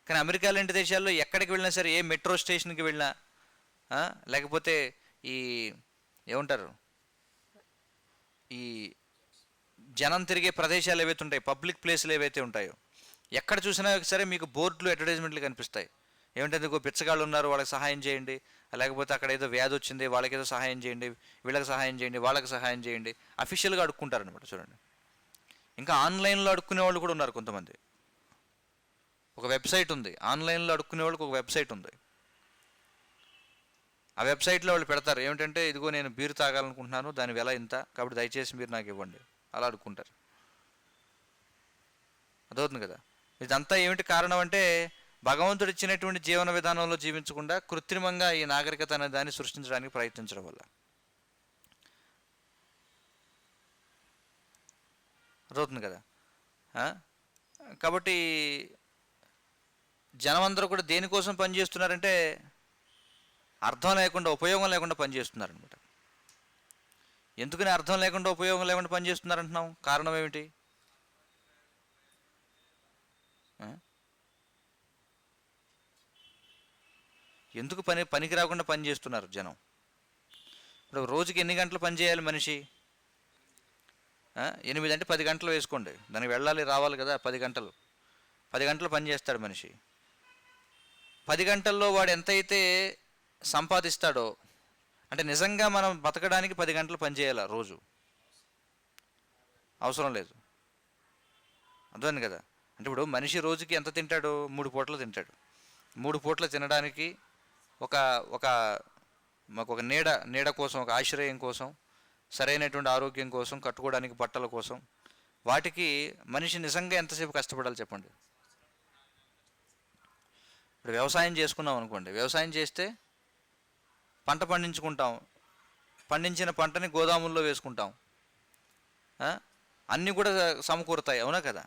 కానీ అమెరికా లాంటి దేశాల్లో ఎక్కడికి వెళ్ళినా సరే, ఏ మెట్రో స్టేషన్కి వెళ్ళినా, లేకపోతే ఈ ఏమంటారు ఈ జనం తిరిగే ప్రదేశాలు ఏవైతే ఉంటాయి, పబ్లిక్ ప్లేస్లు ఏవైతే ఉంటాయో, ఎక్కడ చూసినా సరే మీకు బోర్డులు, అడ్వర్టైజ్మెంట్లు కనిపిస్తాయి. ఏమంటే ఇంకో బిచ్చగాళ్ళు ఉన్నారు వాళ్ళకి సహాయం చేయండి, లేకపోతే అక్కడ ఏదో వ్యాధి వచ్చింది వాళ్ళకి ఏదో సహాయం చేయండి, వీళ్ళకి సహాయం చేయండి, వాళ్ళకి సహాయం చేయండి, అఫీషియల్గా అడుక్కుంటారనమాట. చూడండి, ఇంకా ఆన్లైన్లో అడుక్కునే వాళ్ళు కూడా ఉన్నారు కొంతమంది. ఒక వెబ్సైట్ ఉంది, ఆన్లైన్లో అడుక్కునే వాళ్ళకి ఒక వెబ్సైట్ ఉంది. ఆ వెబ్సైట్లో వాళ్ళు పెడతారు ఏమిటంటే ఇదిగో నేను బీరు తాగాలనుకుంటున్నాను, దాని వెల ఇంత, కాబట్టి దయచేసి మీరు నాకు ఇవ్వండి, అలా అడుక్కుంటారు. అదవుతుంది కదా. ఇదంతా ఏమిటి కారణం అంటే భగవంతుడు ఇచ్చినటువంటి జీవన విధానంలో జీవించకుండా కృత్రిమంగా ఈ నాగరికత అనే దాన్ని సృష్టించడానికి ప్రయత్నించడం వల్ల. అదవుతుంది కదా. కాబట్టి జనమందరూ కూడా దేనికోసం పనిచేస్తున్నారంటే అర్థం లేకుండా, ఉపయోగం లేకుండా పనిచేస్తున్నారనమాట. ఎందుకని అర్థం లేకుండా, ఉపయోగం లేకుండా పనిచేస్తున్నారంటున్నాం? కారణం ఏమిటి? ఎందుకు పనికి రాకుండా పని చేస్తున్నారు జనం? ఇప్పుడు రోజుకి ఎన్ని గంటలు పని చేయాలి మనిషి? 8 అంటే 10 గంటలు వేసుకోండి, దానికి వెళ్ళాలి రావాలి కదా. 10 గంటలు పని చేస్తాడు మనిషి. 10 గంటల్లో వాడు ఎంతైతే సంపాదిస్తాడో, అంటే నిజంగా మనం బతకడానికి 10 గంటలు పని చేయాలా రోజు? అవసరం లేదు. అర్థమైంది కదా. అంటే ఇప్పుడు మనిషి రోజుకి ఎంత తింటాడు? 3 పూటలు తింటాడు. 3 పూటలు తినడానికి మాకు ఒక నీడ కోసం, ఒక ఆశ్రయం కోసం, సరైనటువంటి ఆరోగ్యం కోసం, కట్టుకోవడానికి బట్టల కోసం, వాటికి మనిషి నిజంగా ఎంతసేపు కష్టపడాలి చెప్పండి? ఇప్పుడు వ్యవసాయం చేసుకున్నాం అనుకోండి, వ్యవసాయం చేస్తే పంట పండించుకుంటాం, పండించిన పంటని గోదాముల్లో వేసుకుంటాం, అన్నీ కూడా సమకూరుతాయి, అవునా కదా.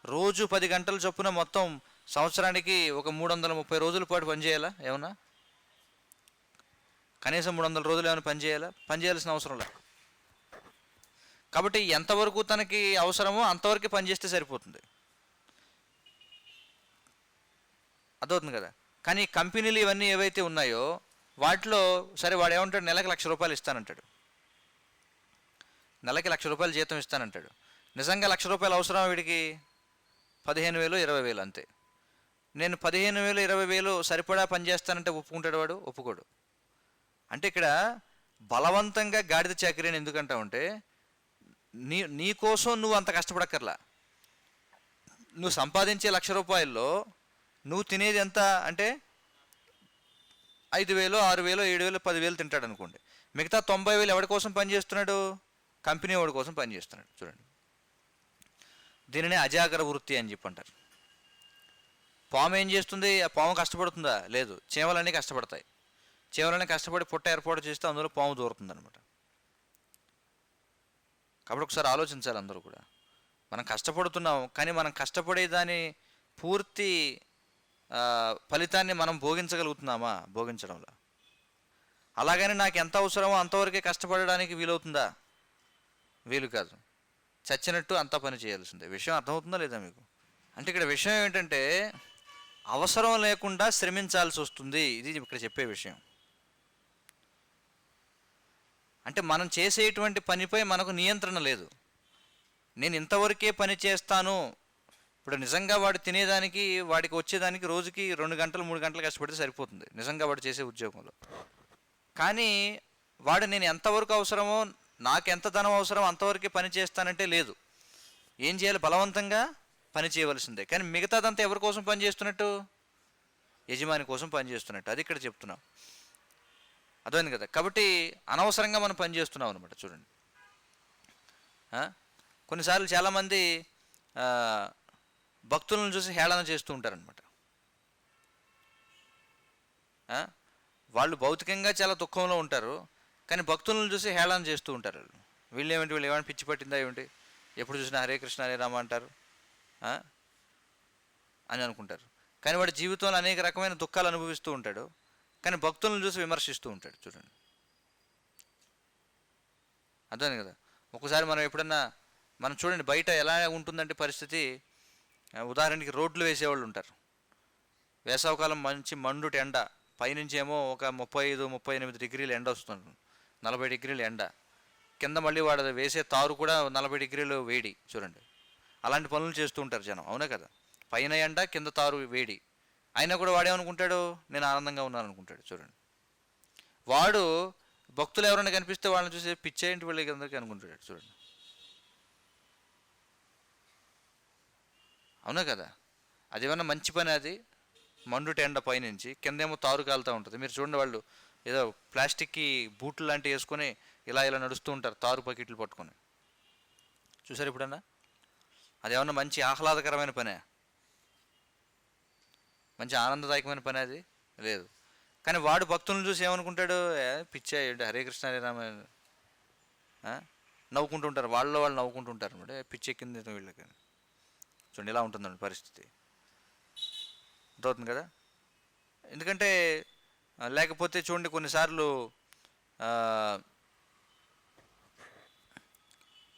రోజు 10 గంటల చొప్పున మొత్తం సంవత్సరానికి ఒక 330 రోజుల పాటు పనిచేయాలా? ఏమన్నా కనీసం 300 రోజులు ఏమైనా పనిచేయాల్సిన అవసరం లేదు. కాబట్టి ఎంతవరకు తనకి అవసరమో అంతవరకు పనిచేస్తే సరిపోతుంది. అదవుతుంది కదా. కానీ కంపెనీలు ఇవన్నీ ఏవైతే ఉన్నాయో వాటిలో సరే వాడు ఏమంటాడు, నెలకి ₹1,00,000 ఇస్తానంటాడు, నెలకి ₹1,00,000 జీతం ఇస్తానంటాడు. నిజంగా ₹1,00,000 అవసరం వీడికి? 15,000 20,000 అంతే. నేను 15,000 20,000 సరిపడా పని చేస్తానంటే ఒప్పుకుంటాడు వాడు? ఒప్పుకోడు. అంటే ఇక్కడ బలవంతంగా గాడిద చాకరీ అని ఎందుకంటావు అంటే, నీ కోసం నువ్వు అంత కష్టపడక్కర్లా. నువ్వు సంపాదించే ₹1,00,000 నువ్వు తినేది ఎంత అంటే 5,000 6,000 7,000 10,000 తింటాడు అనుకోండి. మిగతా 90,000 ఎవరి కోసం పనిచేస్తున్నాడు? కంపెనీ వాడి కోసం పనిచేస్తున్నాడు. చూడండి, దీనినే అజాగర వృత్తి అని చెప్పి అంటారు. పాము ఏం చేస్తుంది? ఆ పాము కష్టపడుతుందా? లేదు. చీమలన్నీ కష్టపడతాయి. చీమలన్నీ కష్టపడి పుట్ట ఏర్పాటు చేస్తే అందులో పాము దూరుతుంది అనమాట. కాబట్టి ఒకసారి ఆలోచించాలి అందరూ కూడా. మనం కష్టపడుతున్నాం, కానీ మనం కష్టపడే దాని పూర్తి ఫలితాన్ని మనం భోగించగలుగుతున్నామా? భోగించడంలో. అలాగని నాకు ఎంత అవసరమో అంతవరకే కష్టపడడానికి వీలవుతుందా? వీలు కాదు. చచ్చినట్టు అంతా పని చేయాల్సిందే. విషయం అర్థమవుతుందా లేదా మీకు? అంటే ఇక్కడ విషయం ఏంటంటే, అవసరం లేకుండా శ్రమించాల్సి వస్తుంది. ఇది ఇక్కడ చెప్పే విషయం. అంటే మనం చేసేటువంటి పనిపై మనకు నియంత్రణ లేదు. నేను ఇంతవరకే పని చేస్తాను. ఇప్పుడు నిజంగా వాడు తినేదానికి, వాడికి వచ్చేదానికి రోజుకి 2 గంటలు 3 గంటలు కష్టపడితే సరిపోతుంది నిజంగా వాడు చేసే ఉద్యోగంలో. కానీ వాడు నేను ఎంతవరకు అవసరమో, నాకెంత ధనం అవసరం అంతవరకే పని చేస్తానంటే లేదు. ఏం చేయాలి? బలవంతంగా పని చేయవలసిందే. కానీ మిగతాదంతా ఎవరి కోసం పని చేస్తున్నట్టు? యజమాని కోసం పని చేస్తున్నట్టు. అది ఇక్కడ చెప్తున్నాం. అర్థమైంది కదా. కాబట్టి అనవసరంగా మనం పని చేస్తున్నాం అనమాట. చూడండి, కొన్నిసార్లు చాలామంది భక్తులను చూసి హేళన చేస్తూ ఉంటారనమాట. వాళ్ళు భౌతికంగా చాలా దుఃఖంలో ఉంటారు, కానీ భక్తులను చూసి హేళన చేస్తూ ఉంటారు. వీళ్ళు ఏమైనా పిచ్చి పట్టిందా ఏమిటి, ఎప్పుడు చూసినా హరే కృష్ణ హరే రామ అంటారు అని అనుకుంటారు. కానీ వాడి జీవితంలో అనేక రకమైన దుఃఖాలు అనుభవిస్తూ ఉంటాడు, కానీ భక్తులను చూసి విమర్శిస్తూ ఉంటాడు. చూడండి, అర్థమైంది కదా. ఒక్కసారి మనం ఎప్పుడన్నా మనం చూడండి, బయట ఎలా ఉంటుందంటే పరిస్థితి, ఉదాహరణకి రోడ్లు వేసేవాళ్ళు ఉంటారు. వేసవకాలం మంచి మండుటి ఎండ, పైనుంచి ఏమో ఒక 35-38 డిగ్రీల ఎండ వస్తుంది, 40 డిగ్రీల ఎండ, కింద మళ్ళీ వాడు వేసే తారు కూడా 40 డిగ్రీలు వేడి. చూడండి, అలాంటి పనులు చేస్తూ ఉంటారు జనం, అవునా కదా. పైన ఎండ, కింద తారు వేడి, అయినా కూడా వాడేమనుకుంటాడు? నేను ఆనందంగా ఉన్నాను అనుకుంటాడు. చూడండి, వాడు భక్తులు ఎవరైనా కనిపిస్తే వాళ్ళని చూసి పిచ్చేంటి వాళ్ళకి అందరికీ అనుకుంటాడు. చూడండి, అవునా కదా. అదేమన్నా మంచి పని? అది మండుట ఎండ పైనుంచి, కిందేమో తారు కాలుతూ ఉంటుంది. మీరు చూడండి, వాళ్ళు ఏదో ప్లాస్టిక్కి బూట్లు లాంటివి వేసుకొని ఇలా నడుస్తూ ఉంటారు, తారు పకెట్లు పట్టుకొని. చూసారు ఎప్పుడన్నా? అదేమన్నా మంచి ఆహ్లాదకరమైన పనే? మంచి ఆనందదాయకమైన పని అది? లేదు. కానీ వాడు భక్తులను చూసి ఏమనుకుంటాడు? పిచ్చా ఏంటి, హరే కృష్ణ హరే రామ నవ్వుకుంటూ ఉంటారు. వాళ్ళు నవ్వుకుంటుంటారు అనమాట. పిచ్చెక్కింది వీళ్ళకి. చూడండి, ఇలా ఉంటుందండి పరిస్థితి. అర్థవుతుంది కదా. ఎందుకంటే లేకపోతే చూడండి, కొన్నిసార్లు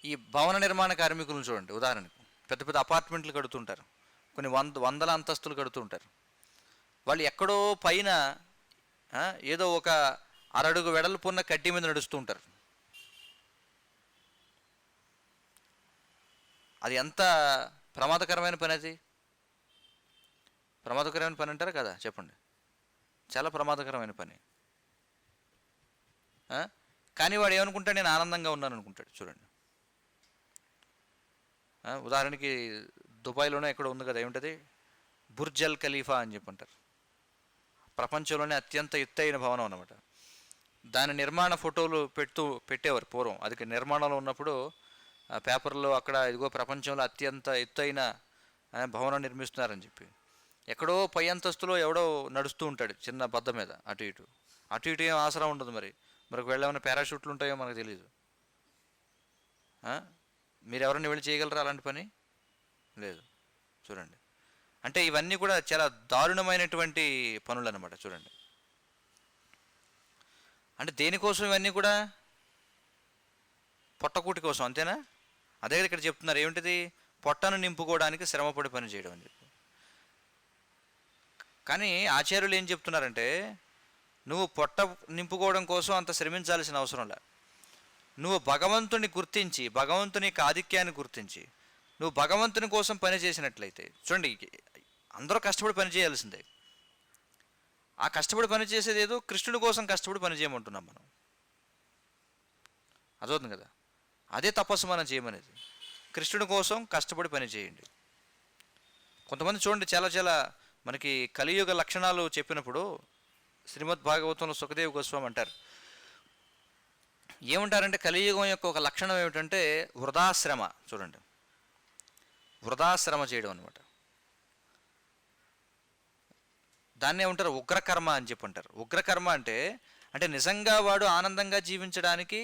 ఈ భవన నిర్మాణ కార్మికులను చూడండి. ఉదాహరణకు పెద్ద పెద్ద అపార్ట్మెంట్లు కడుతుంటారు, కొన్ని వందల అంతస్తులు కడుతూ ఉంటారు. వాళ్ళు ఎక్కడో పైన ఏదో ఒక అరడుగు వెడల్పున్న కడ్డీ మీద నడుస్తూ ఉంటారు. అది ఎంత ప్రమాదకరమైన పని! అది ప్రమాదకరమైన పని అంటారు కదా, చెప్పండి. చాలా ప్రమాదకరమైన పని. కానీ వాడు ఏమనుకుంటాడు? నేను ఆనందంగా ఉన్నాను అనుకుంటాడు. చూడండి, ఉదాహరణకి దుబాయ్లోనే ఎక్కడ ఉంది కదా, ఏమిటది, బుర్జ్ అల్ ఖలీఫా అని చెప్పంటారు. ప్రపంచంలోనే అత్యంత ఎత్తైన భవనం అన్నమాట. దాని నిర్మాణ ఫోటోలు పెట్టేవారు పూర్వం. అది నిర్మాణంలో ఉన్నప్పుడు పేపర్లో అక్కడ ఇదిగో ప్రపంచంలో అత్యంత ఎత్తైన భవనం నిర్మిస్తున్నారని చెప్పి. ఎక్కడో పై అంతస్తులో ఎవడో నడుస్తూ ఉంటాడు చిన్న బద్ద మీద, అటు ఇటు ఏం ఆసరా ఉండదు. మరి వెళ్ళేమైనా పారాషూట్లు ఉంటాయో మనకు తెలియదు. మీరు ఎవరైనా వెళ్ళి చేయగలరా అలాంటి పని? లేదు. చూడండి, అంటే ఇవన్నీ కూడా చాలా దారుణమైనటువంటి పనులు అన్నమాట. చూడండి, అంటే దేనికోసం ఇవన్నీ కూడా? పొట్టకూటి కోసం, అంతేనా? అదే ఇక్కడ చెప్తున్నారు, ఏమిటిది? పొట్టను నింపుకోవడానికి శ్రమపడి పని చేయడం అని చెప్పి. కానీ ఆచార్యులు ఏం చెప్తున్నారంటే, నువ్వు పొట్ట నింపుకోవడం కోసం అంత శ్రమించాల్సిన అవసరం లే. నువ్వు భగవంతుని గుర్తించి, భగవంతుని యొక్క ఆధిక్యాన్ని గుర్తించి, నువ్వు భగవంతుని కోసం పని చేసినట్లయితే, చూడండి అందరూ కష్టపడి పని చేయాల్సిందే. ఆ కష్టపడి పని చేసేది ఏదో కృష్ణుడి కోసం కష్టపడి పని చేయమంటున్నాం మనం. అదవుతుంది కదా, అదే తపస్సు మనం చేయమనేది. కృష్ణుడి కోసం కష్టపడి పని చేయండి. కొంతమంది చూడండి చాలా చాలా మనకి కలియుగ లక్షణాలు చెప్పినప్పుడు శ్రీమద్ భాగవతంలో సుఖదేవ్ గోస్వామి అంటారు, ఏమంటారంటే కలియుగం యొక్క ఒక లక్షణం ఏమిటంటే వృధాశ్రమ. చూడండి, వృధాశ్రమ చేయడం అనమాట. దాన్ని ఏమంటారు, ఉగ్రకర్మ అని చెప్పి అంటారు. ఉగ్రకర్మ అంటే అంటే నిజంగా వాడు ఆనందంగా జీవించడానికి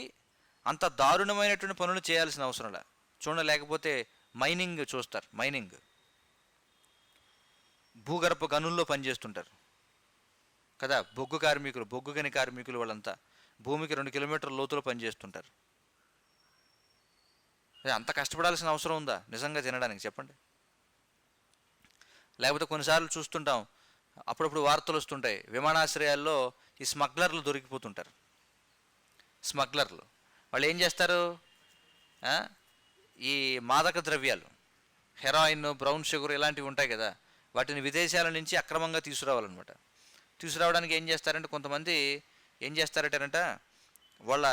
అంత దారుణమైనటువంటి పనులు చేయాల్సిన అవసరం లే. చూడండి, లేకపోతే మైనింగ్ చూస్తారు, మైనింగ్ భూగర్భ గనుల్లో పనిచేస్తుంటారు కదా, బొగ్గు కార్మికులు, బొగ్గు గని కార్మికులు, వాళ్ళంతా భూమికి 2 కిలోమీటర్ల లోతులో పనిచేస్తుంటారు. అంత కష్టపడాల్సిన అవసరం ఉందా నిజంగా తినడానికి చెప్పండి? లేకపోతే కొన్నిసార్లు చూస్తుంటాం, అప్పుడప్పుడు వార్తలు వస్తుంటాయి, విమానాశ్రయాల్లో ఈ స్మగ్లర్లు దొరికిపోతుంటారు. స్మగ్లర్లు వాళ్ళు ఏం చేస్తారు, ఈ మాదక ద్రవ్యాలు, హెరాయిన్, బ్రౌన్ షుగర్ ఇలాంటివి ఉంటాయి కదా, వాటిని విదేశాల నుంచి అక్రమంగా తీసుకురావాలన్నమాట. తీసుకురావడానికి ఏం చేస్తారంటే కొంతమంది ఏం చేస్తారటంట, వాళ్ళ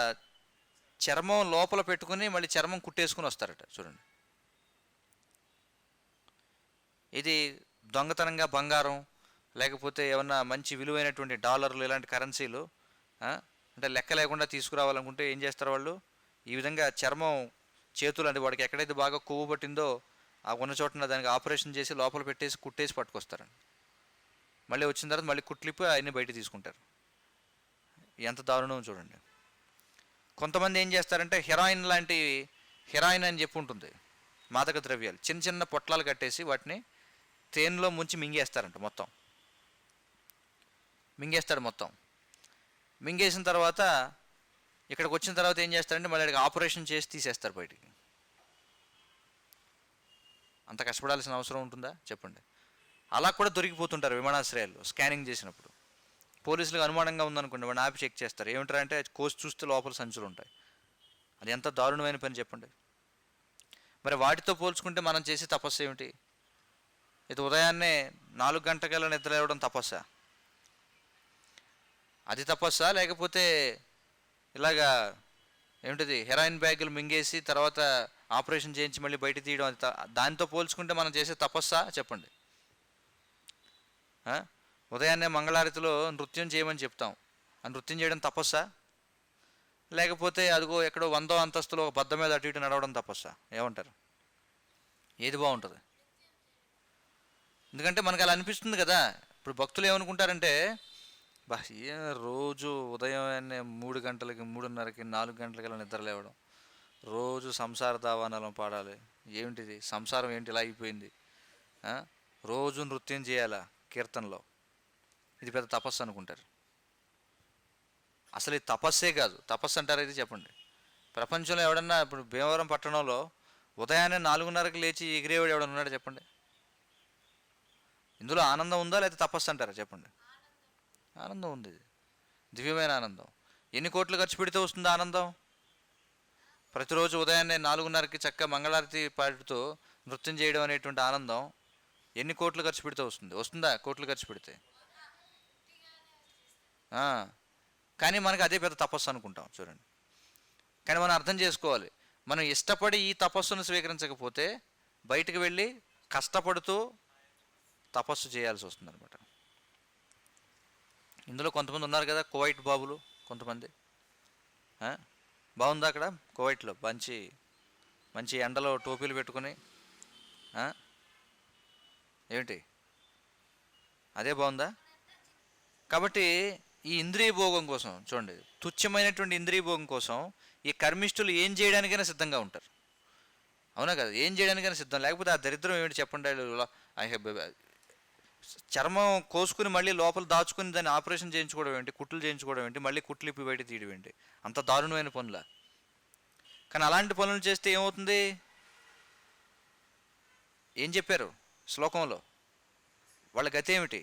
చర్మం లోపల పెట్టుకుని మళ్ళీ చర్మం కుట్టేసుకుని వస్తారట. చూడండి, ఇది దొంగతనంగా బంగారం లేకపోతే ఏమన్నా మంచి విలువైనటువంటి డాలర్లు ఇలాంటి కరెన్సీలు అంటే లెక్క లేకుండా తీసుకురావాలనుకుంటే ఏం చేస్తారు వాళ్ళు, ఈ విధంగా చర్మం చేతులు అంటే వాడికి ఎక్కడైతే బాగా కొవ్వు పట్టిందో ఆ ఉన్న చోటన దానికి ఆపరేషన్ చేసి లోపల పెట్టేసి కుట్టేసి పట్టుకొస్తారండి. మళ్ళీ వచ్చిన తర్వాత మళ్ళీ కుట్లిప్పి అవన్నీ బయట తీసుకుంటారు. ఎంత దారుణం చూడండి. కొంతమంది ఏం చేస్తారంటే హెరాయిన్ లాంటి, హెరాయిన్ అని చెప్పి ఉంటుంది, మాదక ద్రవ్యాలు చిన్న చిన్న పొట్లాలు కట్టేసి వాటిని తేనెలో ముంచి మింగేస్తారంట. మొత్తం మింగేస్తాడు. మొత్తం మింగేసిన తర్వాత ఇక్కడికి వచ్చిన తర్వాత ఏం చేస్తారంటే మళ్ళీ అక్కడికి ఆపరేషన్ చేసి తీసేస్తారు బయటికి. అంత కష్టపడాల్సిన అవసరం ఉంటుందా చెప్పండి? అలా కూడా దొరికిపోతుంటారు విమానాశ్రయాల్లో స్కానింగ్ చేసినప్పుడు. పోలీసులకు అనుమానంగా ఉందనుకోండి, వాడిని ఆపి చెక్ చేస్తారు. ఏమిటారంటే కోసి చూస్తే లోపల సంచులు ఉంటాయి. అది ఎంత దారుణమైన పని చెప్పండి. మరి వాటితో పోల్చుకుంటే మనం చేసే తపస్సు ఏమిటి? ఇది ఉదయాన్నే 4 గంటల నిద్ర లేవడం తపస్సా? అది తపస్సా? లేకపోతే ఇలాగా ఏమిటిది హెరాయిన్ బ్యాగులు మింగేసి తర్వాత ఆపరేషన్ చేయించి మళ్ళీ బయట తీయడం, అది దాంతో పోల్చుకుంటే మనం చేసే తపస్సా చెప్పండి? ఉదయాన్నే మంగళారతిలో నృత్యం చేయమని చెప్తాం, ఆ నృత్యం చేయడం తపస్సా? లేకపోతే అదిగో ఎక్కడో 100వ అంతస్తులో ఒక బద్ద మీద అటు ఇటు నడవడం తపస్సా? ఏమంటారు? ఏది బాగుంటుంది? ఎందుకంటే మనకు అలా అనిపిస్తుంది కదా. ఇప్పుడు భక్తులు ఏమనుకుంటారంటే, రోజు ఉదయాన్నే 3 గంటలకి, 3:30కి, 4 గంటలకి నిద్ర లేవడం, రోజు సంసార దావానాలం పాడాలి, ఏమిటిది సంసారం ఏంటి ఇలా అయిపోయింది, రోజు నృత్యం చేయాలా కీర్తనలో, ఇది పెద్ద తపస్సు అనుకుంటారు. అసలు ఇది తపస్సే కాదు. తపస్సు అంటారు ఇది చెప్పండి? ప్రపంచంలో ఎవడన్నా ఇప్పుడు భీమవరం పట్టణంలో ఉదయాన్నే 4:30కి లేచి ఎగిరేవాడు ఎవడన్నా ఉన్నాడు చెప్పండి? ఇందులో ఆనందం ఉందా లేదా తపస్సు అంటారా చెప్పండి? ఆనందం ఉంది, దివ్యమైన ఆనందం. ఎన్ని కోట్లు ఖర్చు పెడితే వస్తుంది ఆనందం? ప్రతిరోజు ఉదయాన్నే 4:30కి చక్కగా మంగళారతి పాడుతూ నృత్యం చేయడం అనేటువంటి ఆనందం ఎన్ని కోట్లు ఖర్చు పెడితే వస్తుంది? వస్తుందా కోట్లు ఖర్చు పెడితే? కానీ మనకి అదే పెద్ద తపస్సు అనుకుంటాం చూడండి. కానీ మనం అర్థం చేసుకోవాలి, మనం ఇష్టపడి ఈ తపస్సును స్వీకరించకపోతే బయటికి వెళ్ళి కష్టపడుతూ తపస్సు చేయాల్సి వస్తుంది అనమాట. ఇందులో కొంతమంది ఉన్నారు కదా కువైట్ బాబులు కొంతమంది. బాగుందా అక్కడ కువైట్లో? మంచి మంచి ఎండలో టోపీలు పెట్టుకుని ఏమిటి అదే బాగుందా? కాబట్టి ఈ ఇంద్రియ భోగం కోసం చూడండి, తుచ్చమైనటువంటి ఇంద్రియ భోగం కోసం ఈ కర్మిష్ఠులు ఏం చేయడానికైనా సిద్ధంగా ఉంటారు. అవునా కదా? ఏం చేయడానికైనా సిద్ధం. లేకపోతే ఆ దరిద్రం ఏమిటి చెప్పండి? చర్మం కోసుకుని మళ్ళీ లోపల దాచుకుని దాన్ని ఆపరేషన్ చేయించుకోవడం ఏంటి, కుట్లు చేయించుకోవడం ఏంటి, మళ్ళీ కుట్లు ఇప్పి బయట తీయడం ఏంటి? అంత దారుణమైన పనుల. కానీ అలాంటి పనులు చేస్తే ఏమవుతుంది? ఏం చెప్పారు శ్లోకంలో? వాళ్ళ గతి ఏమిటి?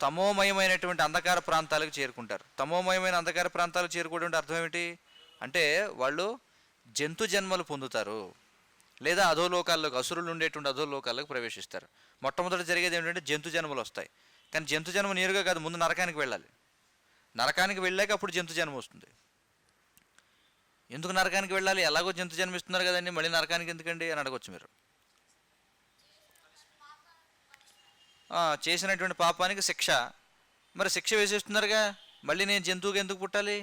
తమోమయమైనటువంటి అంధకార ప్రాంతాలకు చేరుకుంటారు. తమోమయమైన అంధకార ప్రాంతాలకు చేరుకోవడం అర్థం ఏమిటి అంటే వాళ్ళు జంతు జన్మలు పొందుతారు, లేదా అధోలోకాల్లోకి, అసురులు ఉండేటువంటి అధోలోకాల్లోకి ప్రవేశిస్తారు. మొట్టమొదటి జరిగేది ఏంటంటే జంతు జన్మలు వస్తాయి. కానీ జంతు జన్మ నేరుగా కాదు, ముందు నరకానికి వెళ్ళాలి. నరకానికి వెళ్ళాక అప్పుడు జంతు జన్మ వస్తుంది. ఎందుకు నరకానికి వెళ్ళాలి? ఎలాగో జంతు జన్మ ఇస్తున్నారు కదండి, మళ్ళీ నరకానికి ఎందుకండి అని అడగొచ్చు మీరు. చేసినటువంటి పాపానికి శిక్ష. మరి శిక్ష వేసేస్తున్నారుగా, మళ్ళీ నేను జంతువుకి ఎందుకు పుట్టాలి?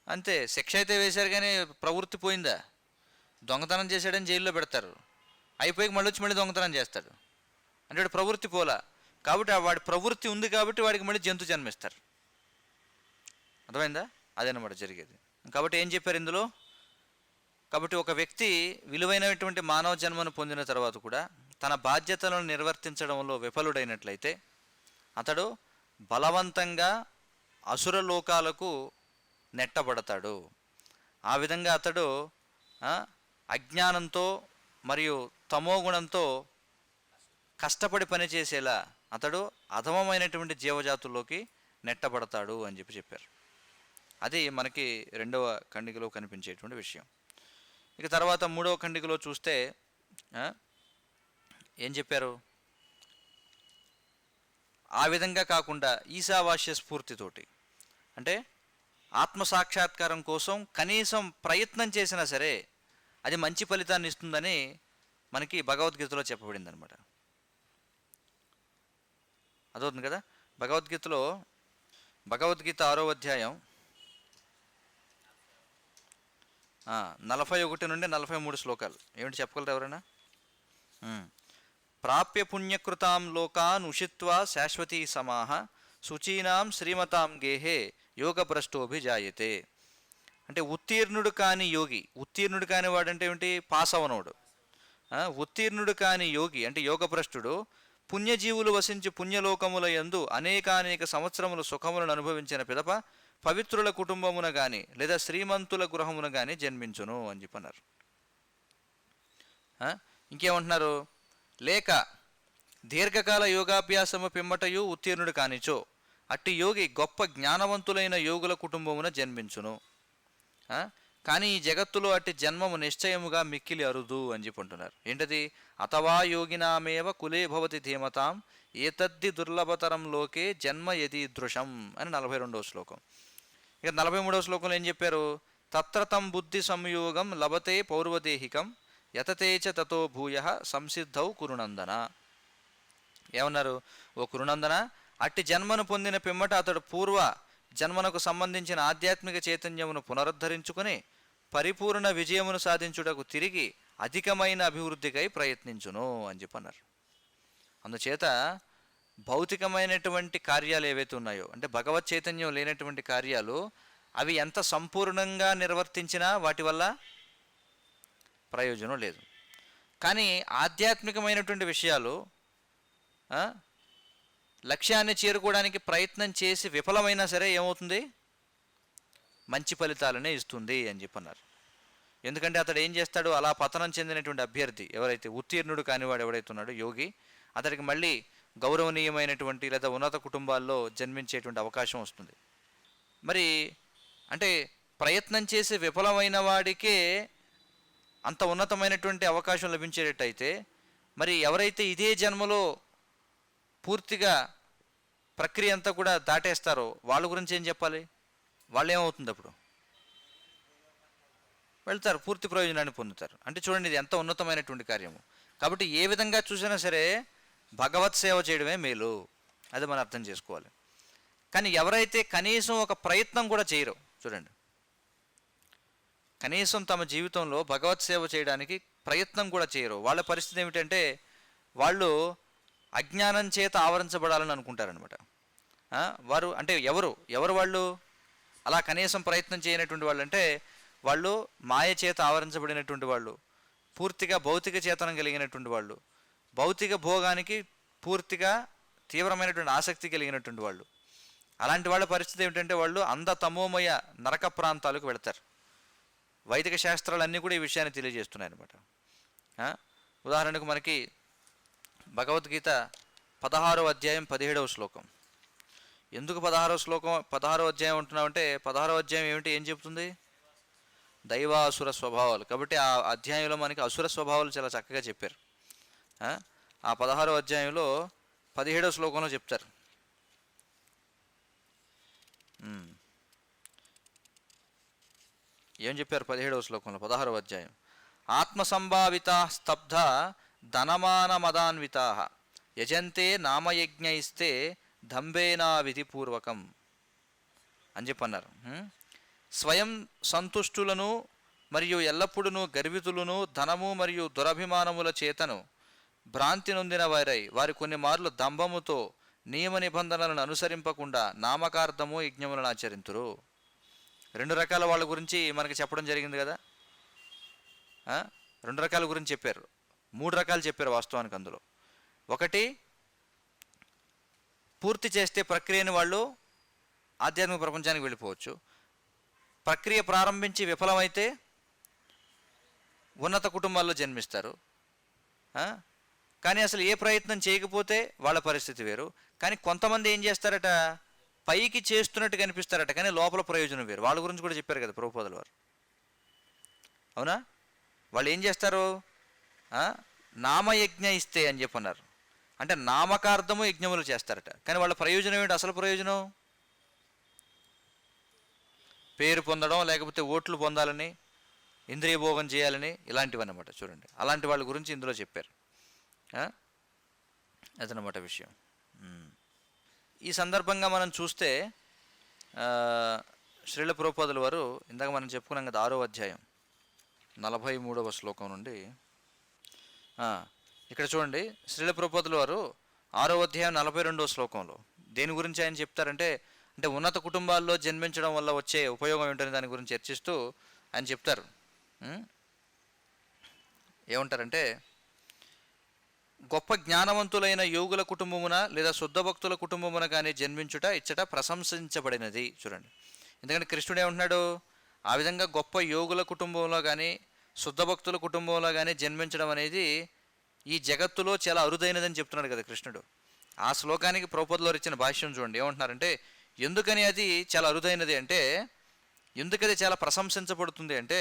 అంతే, శిక్ష అయితే వేశారు కానీ ప్రవృత్తి పోయిందా? దొంగతనం చేశాడని జైల్లో పెడతారు, అయిపోయి మళ్ళీ వచ్చి మళ్ళీ దొంగతనం చేస్తాడు అంటే వాడి ప్రవృత్తి పోలా. కాబట్టి వాడి ప్రవృత్తి ఉంది కాబట్టి వాడికి మళ్ళీ జంతు జన్మిస్తారు. అర్థమైందా? అదనమాట జరిగేది. కాబట్టి ఏం చెప్పారు ఇందులో? కాబట్టి ఒక వ్యక్తి విలువైనటువంటి మానవ జన్మను పొందిన తర్వాత కూడా తన బాధ్యతలను నిర్వర్తించడంలో విఫలుడైనట్లయితే అతడు బలవంతంగా అసుర లోకాలకు నెట్టబడతాడు. ఆ విధంగా అతడు అజ్ఞానంతో మరియు తమోగుణంతో కష్టపడి పనిచేసేలా అతడు అధమమైనటువంటి జీవజాతుల్లోకి నెట్టబడతాడు అని చెప్పారు. అది మనకి 2వ ఖండికలో కనిపించేటువంటి విషయం. ఇక తర్వాత 3వ ఖండికలో చూస్తే ఏం చెప్పారు? ఆ విధంగా కాకుండా ఈశావాస్య స్ఫూర్తితోటి, అంటే ఆత్మసాక్షాత్కారం కోసం కనీసం ప్రయత్నం చేసినా సరే అది మంచి ఫలితాన్ని ఇస్తుందని మనకి భగవద్గీతలో చెప్పబడింది అనమాట. అదవుతుంది కదా. భగవద్గీత 6వ అధ్యాయం 41 నుండి 43 శ్లోకాలు ఏమిటి చెప్పగలరు ఎవరైనా? ప్రాప్య పుణ్యకృతాం లోకాన్ ఉషిత్వా శాశ్వతీ సమాహ శుచీనాం శ్రీమతాం గేహే యోగభ్రష్టోభిజాయతే. అంటే ఉత్తీర్ణుడు కాని యోగి, ఉత్తీర్ణుడు కాని వాడంటే ఏమిటి? పాస్ అవనోడు. ఉత్తీర్ణుడు కాని యోగి అంటే యోగభ్రష్టుడు పుణ్యజీవులు వసించి పుణ్యలోకముల యందు అనేకానేక సంవత్సరములు సుఖములను అనుభవించిన పిదప పవిత్రుల కుటుంబమున గాని లేదా శ్రీమంతుల గృహమున గాని జన్మించును అని చెప్పన్నారు. ఇంకేమంటున్నారు? లేక దీర్ఘకాల యోగాభ్యాసము పిమ్మటయు ఉత్తీర్ణుడు కానిచో అట్టి యోగి గొప్ప జ్ఞానవంతులైన యోగుల కుటుంబమున జన్మించును. కానీ ఈ జగత్తులో అట్టి జన్మము నిశ్చయముగా మిక్కిలి అరుదు అని చెప్పి అంటున్నారు. ఏంటది? అథవా యోగినామేవ కులే భవతి ధీమతాం ఏతద్ది దుర్లభతరం లోకే జన్మ యదీదృశం అని 42వ శ్లోకం. ఇక 43వ శ్లోకంలో ఏం చెప్పారు? తత్ర తం బుద్ధి సంయోగం లభతే పౌర్వదేహికం యతతేచ తతో భూయ సంసిద్ధౌ కురునందన. ఏమన్నారు? ఓ కురునందన, అట్టి జన్మను పొందిన పిమ్మట అతడు పూర్వ జన్మనకు సంబంధించిన ఆధ్యాత్మిక చైతన్యమును పునరుద్ధరించుకుని పరిపూర్ణ విజయమును సాధించుటకు తిరిగి అధికమైన అభివృద్ధికై ప్రయత్నించును అని చెప్పన్నారు. అందుచేత భౌతికమైనటువంటి కార్యాలు ఏవైతే ఉన్నాయో, అంటే భగవత్ చైతన్యం లేనటువంటి కార్యాలు, అవి ఎంత సంపూర్ణంగా నిర్వర్తించినా వాటి వల్ల ప్రయోజనం లేదు. కానీ ఆధ్యాత్మికమైనటువంటి విషయాలు లక్ష్యాన్ని చేరుకోవడానికి ప్రయత్నం చేసి విఫలమైనా సరే ఏమవుతుంది? మంచి ఫలితాలనే ఇస్తుంది అని చెప్పన్నారు. ఎందుకంటే అతడు ఏం చేస్తాడు? అలా పతనం చెందినటువంటి అభ్యర్థి ఎవరైతే ఉత్తీర్ణుడు కానివాడు ఎవడైతే ఉన్నాడో యోగి, అతడికి మళ్ళీ గౌరవనీయమైనటువంటి లేదా ఉన్నత కుటుంబాల్లో జన్మించేటువంటి అవకాశం వస్తుంది. మరి అంటే ప్రయత్నం చేసి విఫలమైన వాడికే అంత ఉన్నతమైనటువంటి అవకాశం లభించేటట్టయితే, మరి ఎవరైతే ఇదే జన్మలో పూర్తిగా ప్రక్రియ అంతా కూడా దాటేస్తారో వాళ్ళ గురించి ఏం చెప్పాలి? వాళ్ళు ఏమవుతుంది? అప్పుడు వెళ్తారు, పూర్తి ప్రయోజనాన్ని పొందుతారు. అంటే చూడండి, ఇది ఎంత ఉన్నతమైనటువంటి కార్యము. కాబట్టి ఏ విధంగా చూసినా సరే భగవత్ సేవ చేయడమే మేలు, అది మనం అర్థం చేసుకోవాలి. కానీ ఎవరైతే కనీసం ఒక ప్రయత్నం కూడా చేయరో, చూడండి, కనీసం తమ జీవితంలో భగవత్ సేవ చేయడానికి ప్రయత్నం కూడా చేయరు, వాళ్ళ పరిస్థితి ఏమిటంటే వాళ్ళు అజ్ఞానం చేత ఆవరించబడాలని అనుకుంటారనమాట. వారు అంటే ఎవరు వాళ్ళు అలా కనీసం ప్రయత్నం చేయనటువంటి వాళ్ళు? అంటే వాళ్ళు మాయ చేత ఆవరించబడినటువంటి వాళ్ళు, పూర్తిగా భౌతిక చేతనం కలిగినటువంటి వాళ్ళు, భౌతిక భోగానికి పూర్తిగా తీవ్రమైనటువంటి ఆసక్తి కలిగినటువంటి వాళ్ళు. అలాంటి వాళ్ళ పరిస్థితి ఏమిటంటే వాళ్ళు తమోమయ నరక ప్రాంతాలకు వెళతారు. వైదిక శాస్త్రాలన్నీ కూడా ఈ విషయాన్ని తెలియజేస్తున్నాయి అనమాట. ఉదాహరణకు మనకి భగవద్గీత 16వ అధ్యాయం 17వ శ్లోకం. ఎందుకు 16వ అధ్యాయం ఉంటున్నామంటే 16వ అధ్యాయం ఏమిటి, ఏం చెప్తుంది? దైవాసుర స్వభావాలు. కాబట్టి ఆ అధ్యాయంలో మనకి అసుర స్వభావాలు చాలా చక్కగా చెప్పారు. ఆ 16వ అధ్యాయంలో 17వ శ్లోకంలో చెప్తారు. ఏం చెప్పారు 17వ శ్లోకంలో? 16వ అధ్యాయం, ఆత్మసంభావిత స్తబ్ధ ధనమాన మదాన్వితా యజంతే నామయజ్ఞయిస్తే దంభేనా విధిపూర్వకం అని చెప్పన్నారు. స్వయం సంతుష్టులను మరియు ఎల్లప్పుడూ గర్వితులను ధనము మరియు దురభిమానముల చేతను భ్రాంతి నొందిన వారై వారి కొన్ని మార్లు దంభముతో నియమ నిబంధనలను అనుసరింపకుండా నామకార్థము యజ్ఞములను ఆచరింతురు. 2 రకాల వాళ్ళ గురించి మనకి చెప్పడం జరిగింది కదా. 2 రకాల గురించి చెప్పారు, 3 రకాలు చెప్పారు వాస్తవానికి. అందులో ఒకటి, పూర్తి చేస్తే ప్రక్రియని వాళ్ళు ఆధ్యాత్మిక ప్రపంచానికి వెళ్ళిపోవచ్చు. ప్రక్రియ ప్రారంభించి విఫలమైతే ఉన్నత కుటుంబాల్లో జన్మిస్తారు. కానీ అసలు ఏ ప్రయత్నం చేయకపోతే వాళ్ళ పరిస్థితి వేరు. కానీ కొంతమంది ఏం చేస్తారట, పైకి చేస్తున్నట్టు కనిపిస్తారట, కానీ లోపల ప్రయోజనం వేరు. వాళ్ళ గురించి కూడా చెప్పారు కదా ప్రభుపాదుల వారు. అవునా? వాళ్ళు ఏం చేస్తారు, నామయజ్ఞ ఇస్తే అని చెప్పన్నారు. అంటే నామకార్థము యజ్ఞములు చేస్తారట, కానీ వాళ్ళ ప్రయోజనం ఏంటి? అసలు ప్రయోజనం పేరు పొందడం, లేకపోతే ఓట్లు పొందాలని, ఇంద్రియ భోగం చేయాలని, ఇలాంటివి అన్నమాట. చూడండి, అలాంటి వాళ్ళ గురించి ఇందులో చెప్పారు. అదనమాట విషయం. ఈ సందర్భంగా మనం చూస్తే శ్రీల ప్రభుపాదుల వారు ఇందాక మనం చెప్పుకున్నాం కదా, 6వ అధ్యాయం 43వ శ్లోకం నుండి ఇక్కడ చూడండి. శ్రీల ప్రభుపాదుల వారు 6వ అధ్యాయం 42వ శ్లోకంలో దేని గురించి ఆయన చెప్తారంటే, అంటే ఉన్నత కుటుంబాల్లో జన్మించడం వల్ల వచ్చే ఉపయోగం ఏంటనే దాని గురించి చర్చిస్తూ ఆయన చెప్తారు. ఏమంటారంటే, గొప్ప జ్ఞానవంతులైన యోగుల కుటుంబమున లేదా శుద్ధ భక్తుల కుటుంబమున కానీ జన్మించుట ఇచ్చట ప్రశంసించబడినది. చూడండి, ఎందుకంటే కృష్ణుడు ఏమంటున్నాడు, ఆ విధంగా గొప్ప యోగుల కుటుంబంలో కానీ శుద్ధ భక్తుల కుటుంబంలో కానీ జన్మించడం అనేది ఈ జగత్తులో చాలా అరుదైనదని చెప్తున్నాడు కదా కృష్ణుడు. ఆ శ్లోకానికి ప్రభుపాదుల వారు ఇచ్చిన భాష్యం చూడండి, ఏమంటున్నారంటే, ఎందుకని అది చాలా అరుదైనది అంటే, ఎందుకది చాలా ప్రశంసించబడుతుంది అంటే,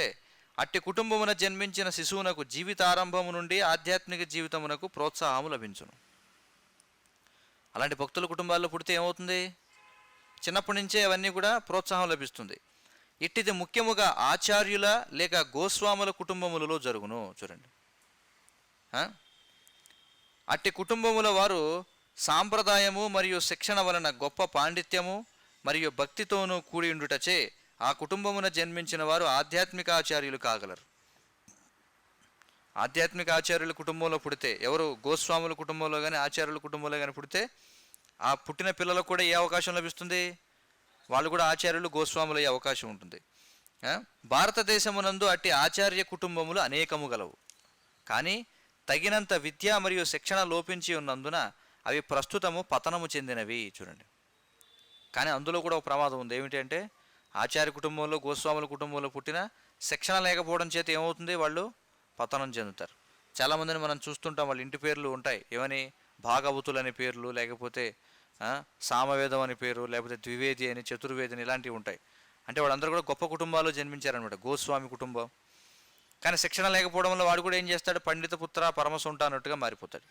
అట్టి కుటుంబమున జన్మించిన శిశువునకు జీవితారంభము నుండి ఆధ్యాత్మిక జీవితమునకు ప్రోత్సాహము లభించును. అలాంటి భక్తుల కుటుంబాల్లో పుడితే ఏమవుతుంది, చిన్నప్పటి నుంచే అవన్నీ కూడా ప్రోత్సాహం లభిస్తుంది. ఇట్టిది ముఖ్యముగా ఆచార్యుల లేక గోస్వాముల కుటుంబములలో జరుగును. చూడండి, అట్టి కుటుంబముల వారు సాంప్రదాయము మరియు శిక్షణ వలన గొప్ప పాండిత్యము మరియు భక్తితోనూ కూడి ఉండుటచే ఆ కుటుంబమున జన్మించిన వారు ఆధ్యాత్మిక ఆచార్యులు కాగలరు. ఆధ్యాత్మిక ఆచార్యుల కుటుంబంలో పుడితే, ఎవరు గోస్వాముల కుటుంబంలో కానీ ఆచార్యుల కుటుంబంలో కానీ పుడితే, ఆ పుట్టిన పిల్లలకు కూడా ఏ అవకాశం లభిస్తుంది, వాళ్ళు కూడా ఆచార్యులు గోస్వాములు అయ్యే అవకాశం ఉంటుంది. భారతదేశమునందు అట్టి ఆచార్య కుటుంబములు అనేకము గలవు, కానీ తగినంత విద్య మరియు శిక్షణ లోపించి ఉన్నందున అవి ప్రస్తుతము పతనము చెందినవి. చూడండి, కానీ అందులో కూడా ఒక ప్రమాదం ఉంది. ఏమిటి అంటే, ఆచార్య కుటుంబంలో గోస్వాముల కుటుంబంలో పుట్టిన శిక్షణ లేకపోవడం చేత ఏమవుతుంది, వాళ్ళు పతనం చెందుతారు. చాలామందిని మనం చూస్తుంటాం, వాళ్ళ ఇంటి పేర్లు ఉంటాయి, ఏమని, భాగవతులు అనే పేర్లు, లేకపోతే సామవేదం అనే పేరు, లేకపోతే ద్వివేది అని, చతుర్వేది అని, ఇలాంటివి ఉంటాయి. అంటే వాళ్ళందరూ కూడా గొప్ప కుటుంబాల్లో జన్మించారనమాట, గోస్వామి కుటుంబం. కానీ శిక్షణ లేకపోవడం వల్ల వాడు కూడా ఏం చేస్తాడు, పండిత పుత్ర పరమసుంట అన్నట్టుగా మారిపోతాడు.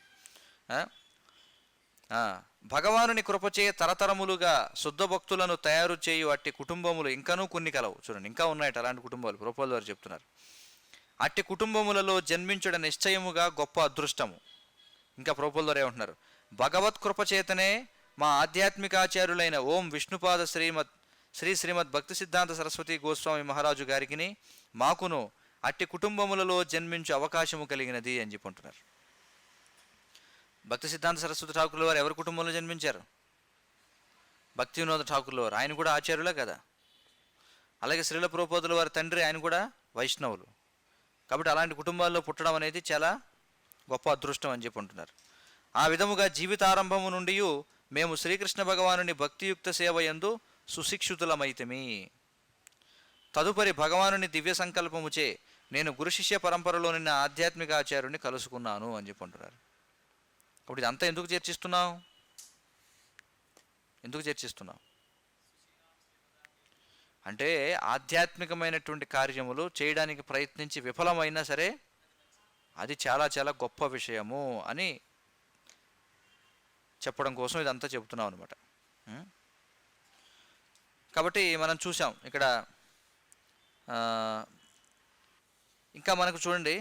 భగవానుని కృపచే తరతరములుగా శుద్ధ భక్తులను తయారు చేయు అట్టి కుటుంబములు ఇంకనూ కొన్ని కలవు. చూడండి, ఇంకా ఉన్నాయట అలాంటి కుటుంబాలు. ప్రభుపాదుల వారు చెప్తున్నారు, అట్టి కుటుంబములలో జన్మించడం నిశ్చయముగా గొప్ప అదృష్టము. ఇంకా ప్రభుపాదుల వారు ఏమంటున్నారు, భగవత్ కృపచేతనే మా ఆధ్యాత్మికాచార్యులైన ఓం విష్ణుపాద శ్రీమద్ భక్తి సిద్ధాంత సరస్వతి గోస్వామి మహారాజు గారికి మాకును అట్టి కుటుంబములలో జన్మించు అవకాశము కలిగినది అని చెప్పుకుంటున్నారు. భక్తి సిద్ధాంత సరస్వతి ఠాకూర్ల వారు ఎవరి కుటుంబంలో జన్మించారు, భక్తి వినోద ఠాకూర్ల వారు. ఆయన కూడా ఆచార్యులే కదా. అలాగే శ్రీల ప్రభుపాదుల వారి తండ్రి, ఆయన కూడా వైష్ణవులు. కాబట్టి అలాంటి కుటుంబాల్లో పుట్టడం అనేది చాలా గొప్ప అదృష్టం అని చెప్పుకుంటున్నారు. ఆ విధముగా జీవితారంభము నుండి మేము శ్రీకృష్ణ భగవానుని భక్తియుక్త సేవ యందు సుశిక్షితులమైతిమి. తదుపరి భగవానుని దివ్య సంకల్పముచే నేను గురు శిష్య పరంపరలోని నా ఆధ్యాత్మిక ఆచార్యుని కలుసుకున్నాను అని చెప్పుకుంటున్నారు. కాబట్టి ఇదంతా ఎందుకు చర్చిస్తున్నాం? ఎందుకు చర్చిస్తున్నాం అంటే ఆధ్యాత్మికమైనటువంటి కార్యములు చేయడానికి ప్రయత్నించి విఫలమైనా సరే అది చాలా చాలా గొప్ప విషయము అని చెప్పడం కోసం ఇదంతా చెబుతున్నాం అనమాట. కాబట్టి మనం చూసాం ఇక్కడ ఇంకా మనకు చూడండి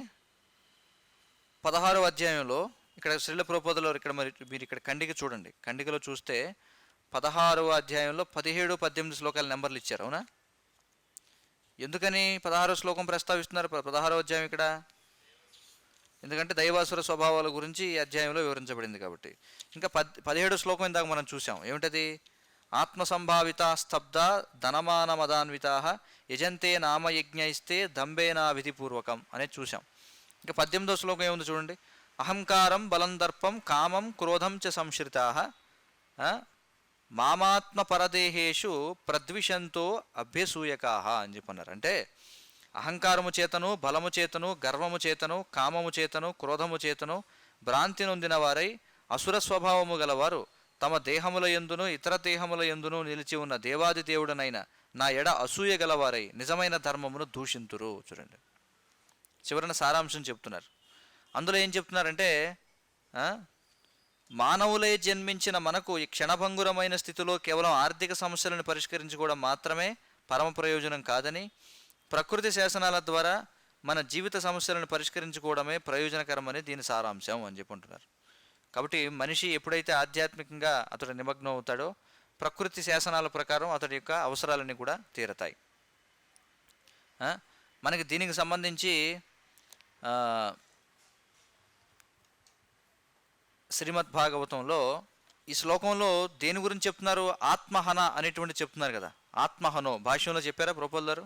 16వ అధ్యాయంలో ఇక్కడ శ్రీల ప్రభుపాదుల వారు ఇక్కడ మీరు ఇక్కడ ఖండిక చూడండి, ఖండికలో చూస్తే 16వ అధ్యాయంలో 17, 18 శ్లోకాల నెంబర్లు ఇచ్చారు. అవునా? ఎందుకని 16వ శ్లోకం ప్రస్తావిస్తున్నారు 16వ అధ్యాయం ఇక్కడ? ఎందుకంటే దైవాసుర స్వభావాల గురించి ఈ అధ్యాయంలో వివరించబడింది కాబట్టి. ఇంకా 17వ శ్లోకం ఇందాక మనం చూసాం. ఏమిటది? ఆత్మసంభావిత స్తబ్ద ధనమాన మదాన్వితా యజంతే నామయజ్ఞైస్తే దంబేనా విధిపూర్వకం అనేది చూసాం. ఇంకా 18వ శ్లోకం ఏముంది చూడండి. అహంకారం బలం దర్పం కామం క్రోధం చ సంశ్రితా మామాత్మ పరదేహేషు ప్రద్విషంతో అభ్యసూయకాహ అని చెప్పన్నారు. అంటే అహంకారము చేతను, బలము చేతను, గర్వము చేతను, కామము చేతను, క్రోధము చేతను భ్రాంతి నొందిన వారై అసుర స్వభావము గలవారు తమ దేహముల యందును ఇతర దేహముల యందును నిలిచి ఉన్న దేవాది దేవుడనైన నా ఎడ అసూయ గలవారై నిజమైన ధర్మమును దూషింతురు. చూడండి, చివరన సారాంశం చెప్తున్నారు. అందులో ఏం చెప్తున్నారంటే మానవులే జన్మించిన మనకు ఈ క్షణభంగురమైన స్థితిలో కేవలం ఆర్థిక సమస్యలను పరిష్కరించుకోవడం మాత్రమే పరమ ప్రయోజనం కాదని, ప్రకృతి శాసనాల ద్వారా మన జీవిత సమస్యలను పరిష్కరించుకోవడమే ప్రయోజనకరమని దీని సారాంశం అని చెప్పుకుంటున్నారు. కాబట్టి మనిషి ఎప్పుడైతే ఆధ్యాత్మికంగా అతడు నిమగ్నం అవుతాడో ప్రకృతి శాసనాల ప్రకారం అతడి యొక్క అవసరాలన్నీ కూడా తీరతాయి. మనకి దీనికి సంబంధించి శ్రీమద్ భాగవతంలో ఈ శ్లోకంలో దేని గురించి చెప్తున్నారు? ఆత్మహన అనేటువంటి చెప్తున్నారు కదా. ఆత్మహనో భాష్యంలో చెప్పారా ప్రభుపాదుల వారు?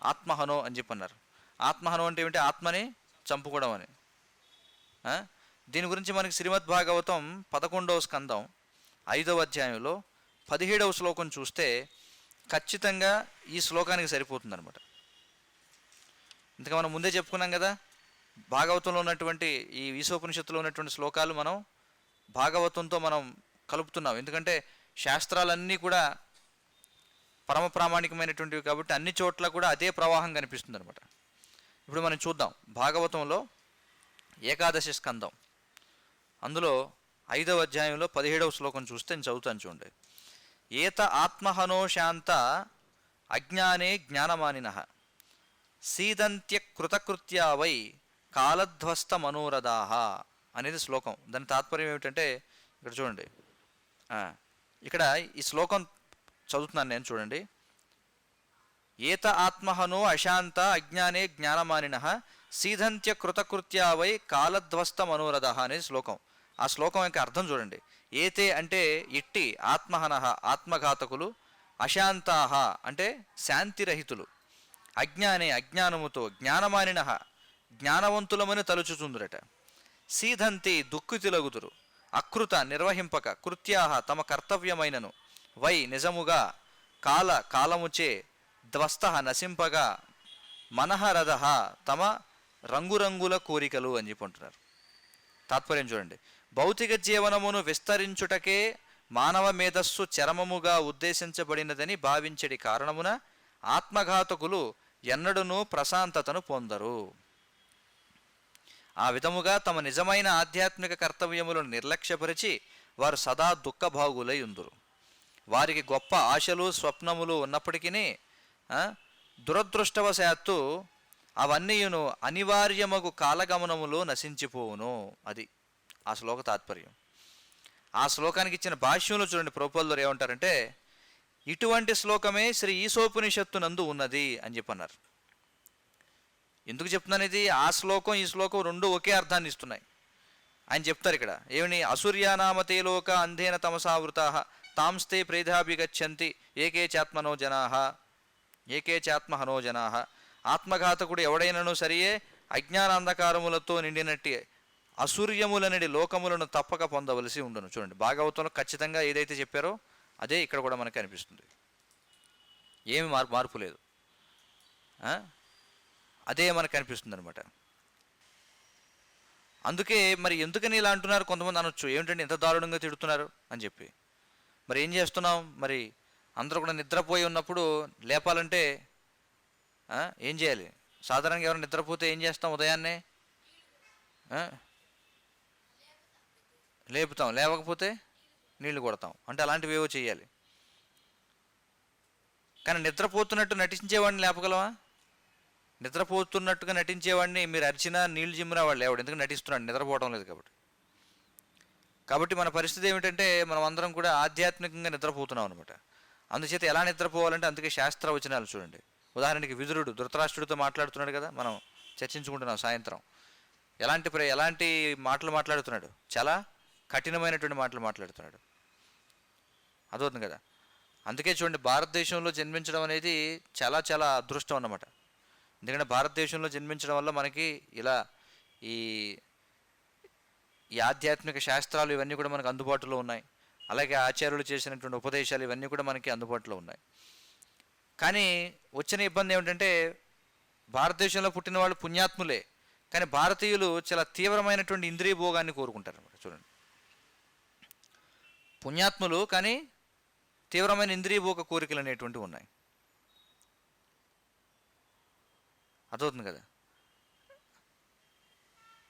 ఆత్మహనో అని చెప్పన్నారు. ఆత్మహనో అంటే ఏమిటి? ఆత్మని చంపుకోవడం అని. దీని గురించి మనకి శ్రీమద్ భాగవతం 11వ స్కందం 5వ అధ్యాయంలో 17వ శ్లోకం చూస్తే ఖచ్చితంగా ఈ శ్లోకానికి సరిపోతుంది అనమాట. ఇంతగా మనం ముందే చెప్పుకున్నాం కదా, భాగవతంలో ఉన్నటువంటి ఈ ఈశోపనిషత్తులో ఉన్నటువంటి శ్లోకాలు మనం భాగవతంతో మనం కలుపుతున్నాం. ఎందుకంటే శాస్త్రాలన్నీ కూడా పరమ ప్రామాణికమైనటువంటివి కాబట్టి అన్ని చోట్ల కూడా అదే ప్రవాహం కనిపిస్తుంది అనమాట. ఇప్పుడు మనం చూద్దాం భాగవతంలో ఏకాదశి స్కందం అందులో 5వ అధ్యాయంలో 17వ శ్లోకం చూస్తే నేను చదువుతాను చూడండి. ఏత ఆత్మహనో శాంత అజ్ఞానే జ్ఞానమానినః సీదంత్య కృతకృత్యా వై కాలధ్వస్త మనోరథాః అనేది శ్లోకం. దాని తాత్పర్యం ఏమిటంటే ఇక్కడ చూడండి, ఇక్కడ ఈ శ్లోకం చదువుతున్నాను నేను చూడండి. ఏత ఆత్మహనో అశాంత అజ్ఞానే జ్ఞానమానినః సీదంత్య కృతకృత్యా వై కాలధ్వస్త మనోరథాః అనేది శ్లోకం. ఆ శ్లోకం యొక్క అర్థం చూడండి. ఏతే అంటే ఇట్టి, ఆత్మహనః ఆత్మఘాతకులు, అశాంతాః అంటే శాంతిరహితులు, అజ్ఞానే అజ్ఞానముతో, జ్ఞానమానినః జ్ఞానవంతులమని తలుచుచుందురట, సీధంతి దుఃఖితులగుదురు, అకృత నిర్వహింపక, కృత్యాహ తమ కర్తవ్యమైనను, వై నిజముగా, కాలముచే, ధ్వస్త నశింపగా, మనహరథ తమ రంగురంగుల కోరికలు అని చెప్పుకుంటున్నారు. తాత్పర్యం చూడండి. భౌతిక జీవనమును విస్తరించుటకే మానవ మేధస్సు చరమముగా ఉద్దేశించబడినదని భావించడి కారణమున ఆత్మఘాతకులు ఎన్నడూనూ ప్రశాంతతను పొందరు. ఆ విధముగా తమ నిజమైన ఆధ్యాత్మిక కర్తవ్యములను నిర్లక్ష్యపరిచి వారు సదా దుఃఖభాగులై ఉందురు. వారికి గొప్ప ఆశలు స్వప్నములు ఉన్నప్పటికీ దురదృష్టవశాత్తు అవన్నీయును అనివార్యమగు కాలగమనములో నశించిపోవును. అది ఆ శ్లోక తాత్పర్యం. ఆ శ్లోకానికి ఇచ్చిన భాష్యంలో చూడండి ప్రభుపాదుల వారు ఏమంటారంటే, ఇటువంటి శ్లోకమే శ్రీ ఈశోపనిషత్తునందు ఉన్నది అని చెప్పన్నారు. ఎందుకు చెప్తున్నాను ఇది? ఆ శ్లోకం ఈ శ్లోకం రెండు ఒకే అర్థాన్ని ఇస్తున్నాయి. ఆయన చెప్తారు ఇక్కడ ఏమని, అసూర్యానామతే లోక అంధేన తమసావృతాః తాంస్తే ప్రేధాభిగచ్చంతి ఏకే చాత్మహనో జనాః. ఆత్మఘాతకుడు ఎవడైనను సరియే అజ్ఞానాంధకారములతో నిండినట్టి అసూర్యములనడి లోకములను తప్పక పొందవలసి ఉండును. చూడండి, భాగవతంలో ఖచ్చితంగా ఏదైతే చెప్పారో అదే ఇక్కడ కూడా మనకు అనిపిస్తుంది. ఏమి మార్పు లేదు, అదే మనకు అనిపిస్తుంది అనమాట. అందుకే మరి ఎందుకని ఇలా అంటున్నారు కొంతమంది అనొచ్చు, ఏమిటంటే ఎంత దారుణంగా తిడుతున్నారు అని చెప్పి. మరి ఏం చేస్తున్నాం? మరి అందరూ కూడా నిద్రపోయి ఉన్నప్పుడు లేపాలంటే ఏం చేయాలి? సాధారణంగా ఎవరైనా నిద్రపోతే ఏం చేస్తాం? ఉదయాన్నే లేపుతాం, లేవకపోతే నీళ్లు కొడతాం. అంటే అలాంటివి ఏవో చేయాలి. కానీ నిద్రపోతున్నట్టు నటించేవాడిని లేపగలవా? నిద్రపోతున్నట్టుగా నటించేవాడిని మీరు అరిచినా నీళ్లు జిమ్మినా వాళ్ళు లేవాడు, ఎందుకంటే నటిస్తున్నాడు, నిద్రపోవడం లేదు కాబట్టి. కాబట్టి మన పరిస్థితి ఏమిటంటే మనం అందరం కూడా ఆధ్యాత్మికంగా నిద్రపోతున్నాం అనమాట. అందుచేత ఎలా నిద్రపోవాలంటే అందుకే శాస్త్రవచనాలు చూడండి. ఉదాహరణకి విదురుడు ధృతరాష్ట్రుడితో మాట్లాడుతున్నాడు కదా, మనం చర్చించుకుంటున్నాం సాయంత్రం. ఎలాంటి మాటలు మాట్లాడుతున్నాడు? చాలా కఠినమైనటువంటి మాటలు మాట్లాడుతున్నాడు. అదవుతుంది కదా. అందుకే చూడండి, భారతదేశంలో జన్మించడం అనేది చాలా చాలా అదృష్టం అన్నమాట. ఎందుకంటే భారతదేశంలో జన్మించడం వల్ల మనకి ఇలా ఈ ఆధ్యాత్మిక శాస్త్రాలు ఇవన్నీ కూడా మనకు అందుబాటులో ఉన్నాయి. అలాగే ఆచార్యులు చేసినటువంటి ఉపదేశాలు ఇవన్నీ కూడా మనకి అందుబాటులో ఉన్నాయి. కానీ వచ్చిన ఇబ్బంది ఏమిటంటే భారతదేశంలో పుట్టిన వాళ్ళు పుణ్యాత్ములే, కానీ భారతీయులు చాలా తీవ్రమైనటువంటి ఇంద్రియ భోగాన్ని కోరుకుంటారు అన్నమాట. చూడండి, పుణ్యాత్ములు కానీ తీవ్రమైన ఇంద్రియ భోగ కోరికలు అనేటువంటివి ఉన్నాయి. అదవుతుంది కదా.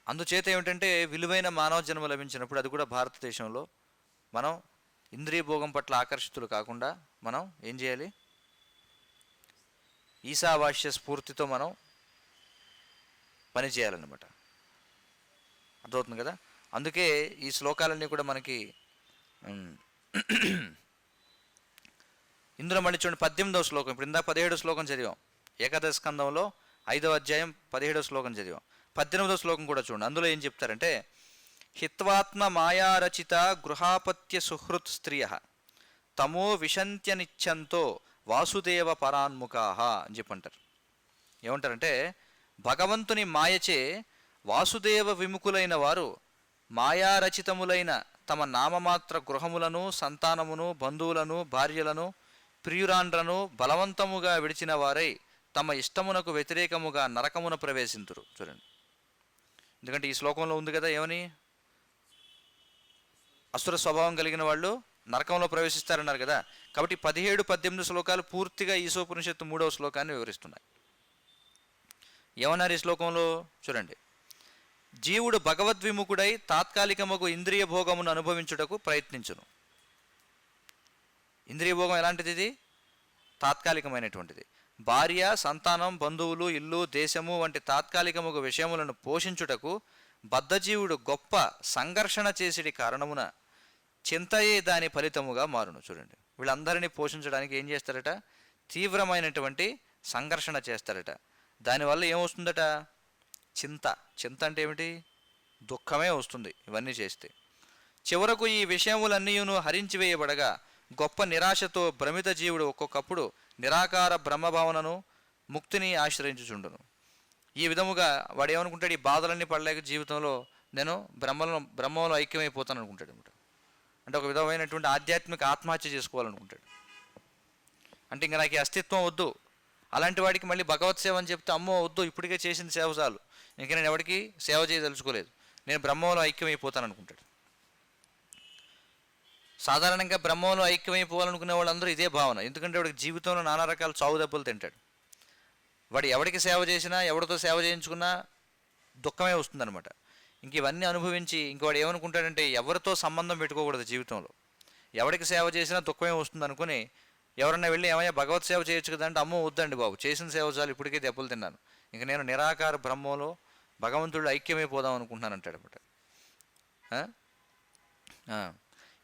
అందుచేత ఏమిటంటే విలువైన మానవ జన్మ లభించినప్పుడు అది కూడా భారతదేశంలో మనం ఇంద్రియ భోగం పట్ల ఆకర్షితులు కాకుండా మనం ఏం చేయాలి? ఈశావాస్య స్ఫూర్తితో మనం పని చేయాలన్నమాట. అర్థమవుతుంది కదా. అందుకే ఈ శ్లోకాలన్నీ కూడా మనకి ఇందులో మళ్ళీ చూడండి 18వ శ్లోకం. ఇప్పుడు ఇందాక 17వ శ్లోకం చదివాం, ఏకాదశ స్కందంలో 5వ అధ్యాయం 17వ శ్లోకం చదివాం. 18వ శ్లోకం కూడా చూడండి. అందులో ఏం చెప్తారంటే హిత్వాత్మ మాయారచిత గృహాపత్య సుహృత్ స్త్రియ తమో విశంత్యనిచ్చంతో వాసుదేవ పరాన్ముఖాహ అని చెప్పంటారు. ఏమంటారంటే భగవంతుని మాయచే వాసుదేవ విముఖులైన వారు మాయారచితములైన తమ నామమాత్ర గృహములను, సంతానమును, బంధువులను, భార్యలను, ప్రియురాండ్రను బలవంతముగా విడిచిన వారై తమ ఇష్టమునకు వ్యతిరేకముగా నరకమున ప్రవేశింతురు. చూడండి, ఎందుకంటే ఈ శ్లోకంలో ఉంది కదా ఏమని, అసుర స్వభావం కలిగిన వాళ్ళు నరకంలో ప్రవేశిస్తారన్నారు కదా. కాబట్టి 17, 18 శ్లోకాలు పూర్తిగా ఈశోపనిషత్తు 3వ శ్లోకాన్ని వివరిస్తున్నాయి. ఏమన్నారు ఈ శ్లోకంలో? చూడండి, జీవుడు భగవద్విముఖుడై తాత్కాలికముగు ఇంద్రియ భోగమును అనుభవించుటకు ప్రయత్నించును. ఇంద్రియ భోగం ఎలాంటిది? ఇది తాత్కాలికమైనటువంటిది. భార్య, సంతానం, బంధువులు, ఇల్లు, దేశము వంటి తాత్కాలికముగు విషయములను పోషించుటకు బద్ధజీవుడు గొప్ప సంఘర్షణ చేసేటి కారణమున చింతయే దాని ఫలితముగా మారును. చూడండి, వీళ్ళందరినీ పోషించడానికి ఏం చేస్తారట? తీవ్రమైనటువంటి సంఘర్షణ చేస్తారట. దానివల్ల ఏమొస్తుందట? చింత. చింత అంటే ఏమిటి? దుఃఖమే వస్తుంది ఇవన్నీ చేస్తే. చివరకు ఈ విషయములన్నీయును హరించివేయబడగా గొప్ప నిరాశతో భ్రమిత జీవుడు ఒక్కొక్కప్పుడు నిరాకార బ్రహ్మభావనను, ముక్తిని ఆశ్రయించుచుండును. ఈ విధముగా వాడు ఏమనుకుంటాడు? ఈ బాధలన్నీ పడలేక జీవితంలో నేను బ్రహ్మలో ఐక్యమైపోతాను అనుకుంటాడు అనమాట. అంటే ఒక విధమైనటువంటి ఆధ్యాత్మిక ఆత్మహత్య చేసుకోవాలనుకుంటాడు. అంటే ఇంకా నాకు ఈ అస్తిత్వం వద్దు. అలాంటి వాడికి మళ్ళీ భగవత్ సేవ అని చెప్తే అమ్మో వద్దు, ఇప్పటికే చేసిన సేవ చాలు, ఇంకా నేను ఎవరికి సేవ చేయదలుచుకోలేదు, నేను బ్రహ్మంలో ఐక్యమైపోతాను అనుకుంటాడు. సాధారణంగా బ్రహ్మంలో ఐక్యమైపోవాలనుకునే వాళ్ళందరూ ఇదే భావన. ఎందుకంటే వాడికి జీవితంలో నానా రకాల చావు దెబ్బలు తింటాడు. వాడు ఎవరికి సేవ చేసినా, ఎవరితో సేవ చేయించుకున్నా దుఃఖమే వస్తుందన్నమాట. ఇంక ఇవన్నీ అనుభవించి ఇంక వాడు ఏమనుకుంటాడంటే ఎవరితో సంబంధం పెట్టుకోకూడదు జీవితంలో. ఎవరికి సేవ చేసినా దుఃఖమే వస్తుంది అనుకుని ఎవరన్నా వెళ్ళి ఏమయ్యా భగవత్ సేవ చేయొచ్చు కదా అంటే అమ్మో వద్దండి బాబు, చేసిన సేవ చాలు, ఇప్పటికే దెబ్బలు తిన్నాను, ఇంక నేను నిరాకార బ్రహ్మంలో భగవంతుడు ఐక్యమైపోదాం అనుకుంటున్నాను అంటాడు అనమాట.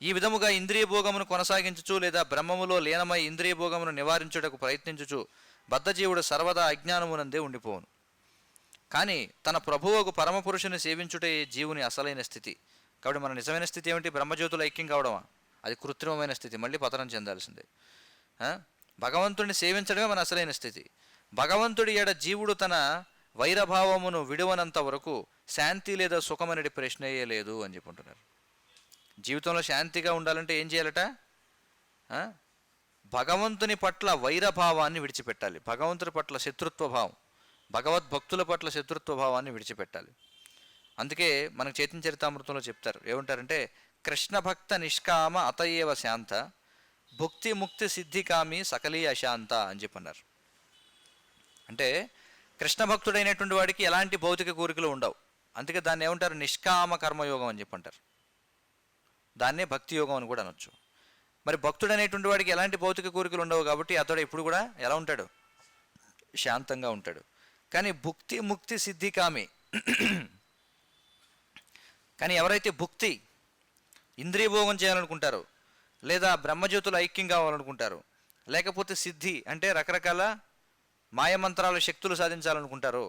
ఈ విధముగా ఇంద్రియ భోగమును కొనసాగించుచు లేదా బ్రహ్మములో లీనమై ఇంద్రియ భోగమును నివారించుటకు ప్రయత్నించుచు బద్ధజీవుడు సర్వదా అజ్ఞానమునందే ఉండిపోవును. కానీ తన ప్రభువుకు పరమపురుషుని సేవించుటే జీవుని అసలైన స్థితి. కాబట్టి మన నిజమైన స్థితి ఏమిటి? బ్రహ్మజ్యోతులు ఐక్యం కావడమా? అది కృత్రిమమైన స్థితి, మళ్ళీ పతనం చెందాల్సిందే. భగవంతుడిని సేవించడమే మన అసలైన స్థితి. భగవంతుడి ఎడ జీవుడు తన వైరభావమును విడువనంత వరకు శాంతి లేదా సుఖమనేది ప్రశ్నయే లేదు అని చెప్పుకుంటున్నారు. జీవితంలో శాంతిగా ఉండాలంటే ఏం చేయాలట? భగవంతుని పట్ల వైరభావాన్ని విడిచిపెట్టాలి. భగవంతుని పట్ల శత్రుత్వ భావం, భగవద్భక్తుల పట్ల శత్రుత్వ భావాన్ని విడిచిపెట్టాలి. అందుకే మనకు చైతన్య చరితామృతంలో చెప్తారు ఏమంటారంటే, కృష్ణ భక్త నిష్కామ అతయేవ శాంత భుక్తి ముక్తి సిద్ధికామి సకలీ అశాంత అని చెప్పన్నారు. అంటే కృష్ణ భక్తుడైనటువంటి వాడికి ఎలాంటి భౌతిక కోరికలు ఉండవు. అందుకే దాన్ని ఏమంటారు, నిష్కామ కర్మయోగం అని చెప్పంటారు. దాన్నే భక్తి యోగం అని కూడా అనొచ్చు. మరి భక్తుడనేటువంటి వాడికి ఎలాంటి భౌతిక కోరికలు ఉండవు కాబట్టి అతడు ఎప్పుడు కూడా ఎలా ఉంటాడు, శాంతంగా ఉంటాడు. కానీ భుక్తి ముక్తి సిద్ధికామి, కానీ ఎవరైతే భుక్తి ఇంద్రియభోగం చేయాలనుకుంటారో, లేదా బ్రహ్మజ్యోతులు ఐక్యం కావాలనుకుంటారో, లేకపోతే సిద్ధి అంటే రకరకాల మాయమంత్రాల శక్తులు సాధించాలనుకుంటారో,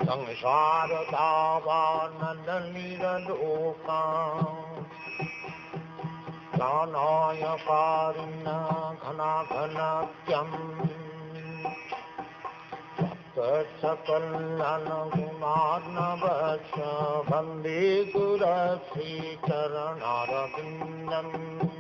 संसार दावानलिलोका ज्ञानाय कारुण्य घनाघनत्यम् सकल्यान गुणार्णवस्य वन्दे गुरश्रीचरणारविन्दम्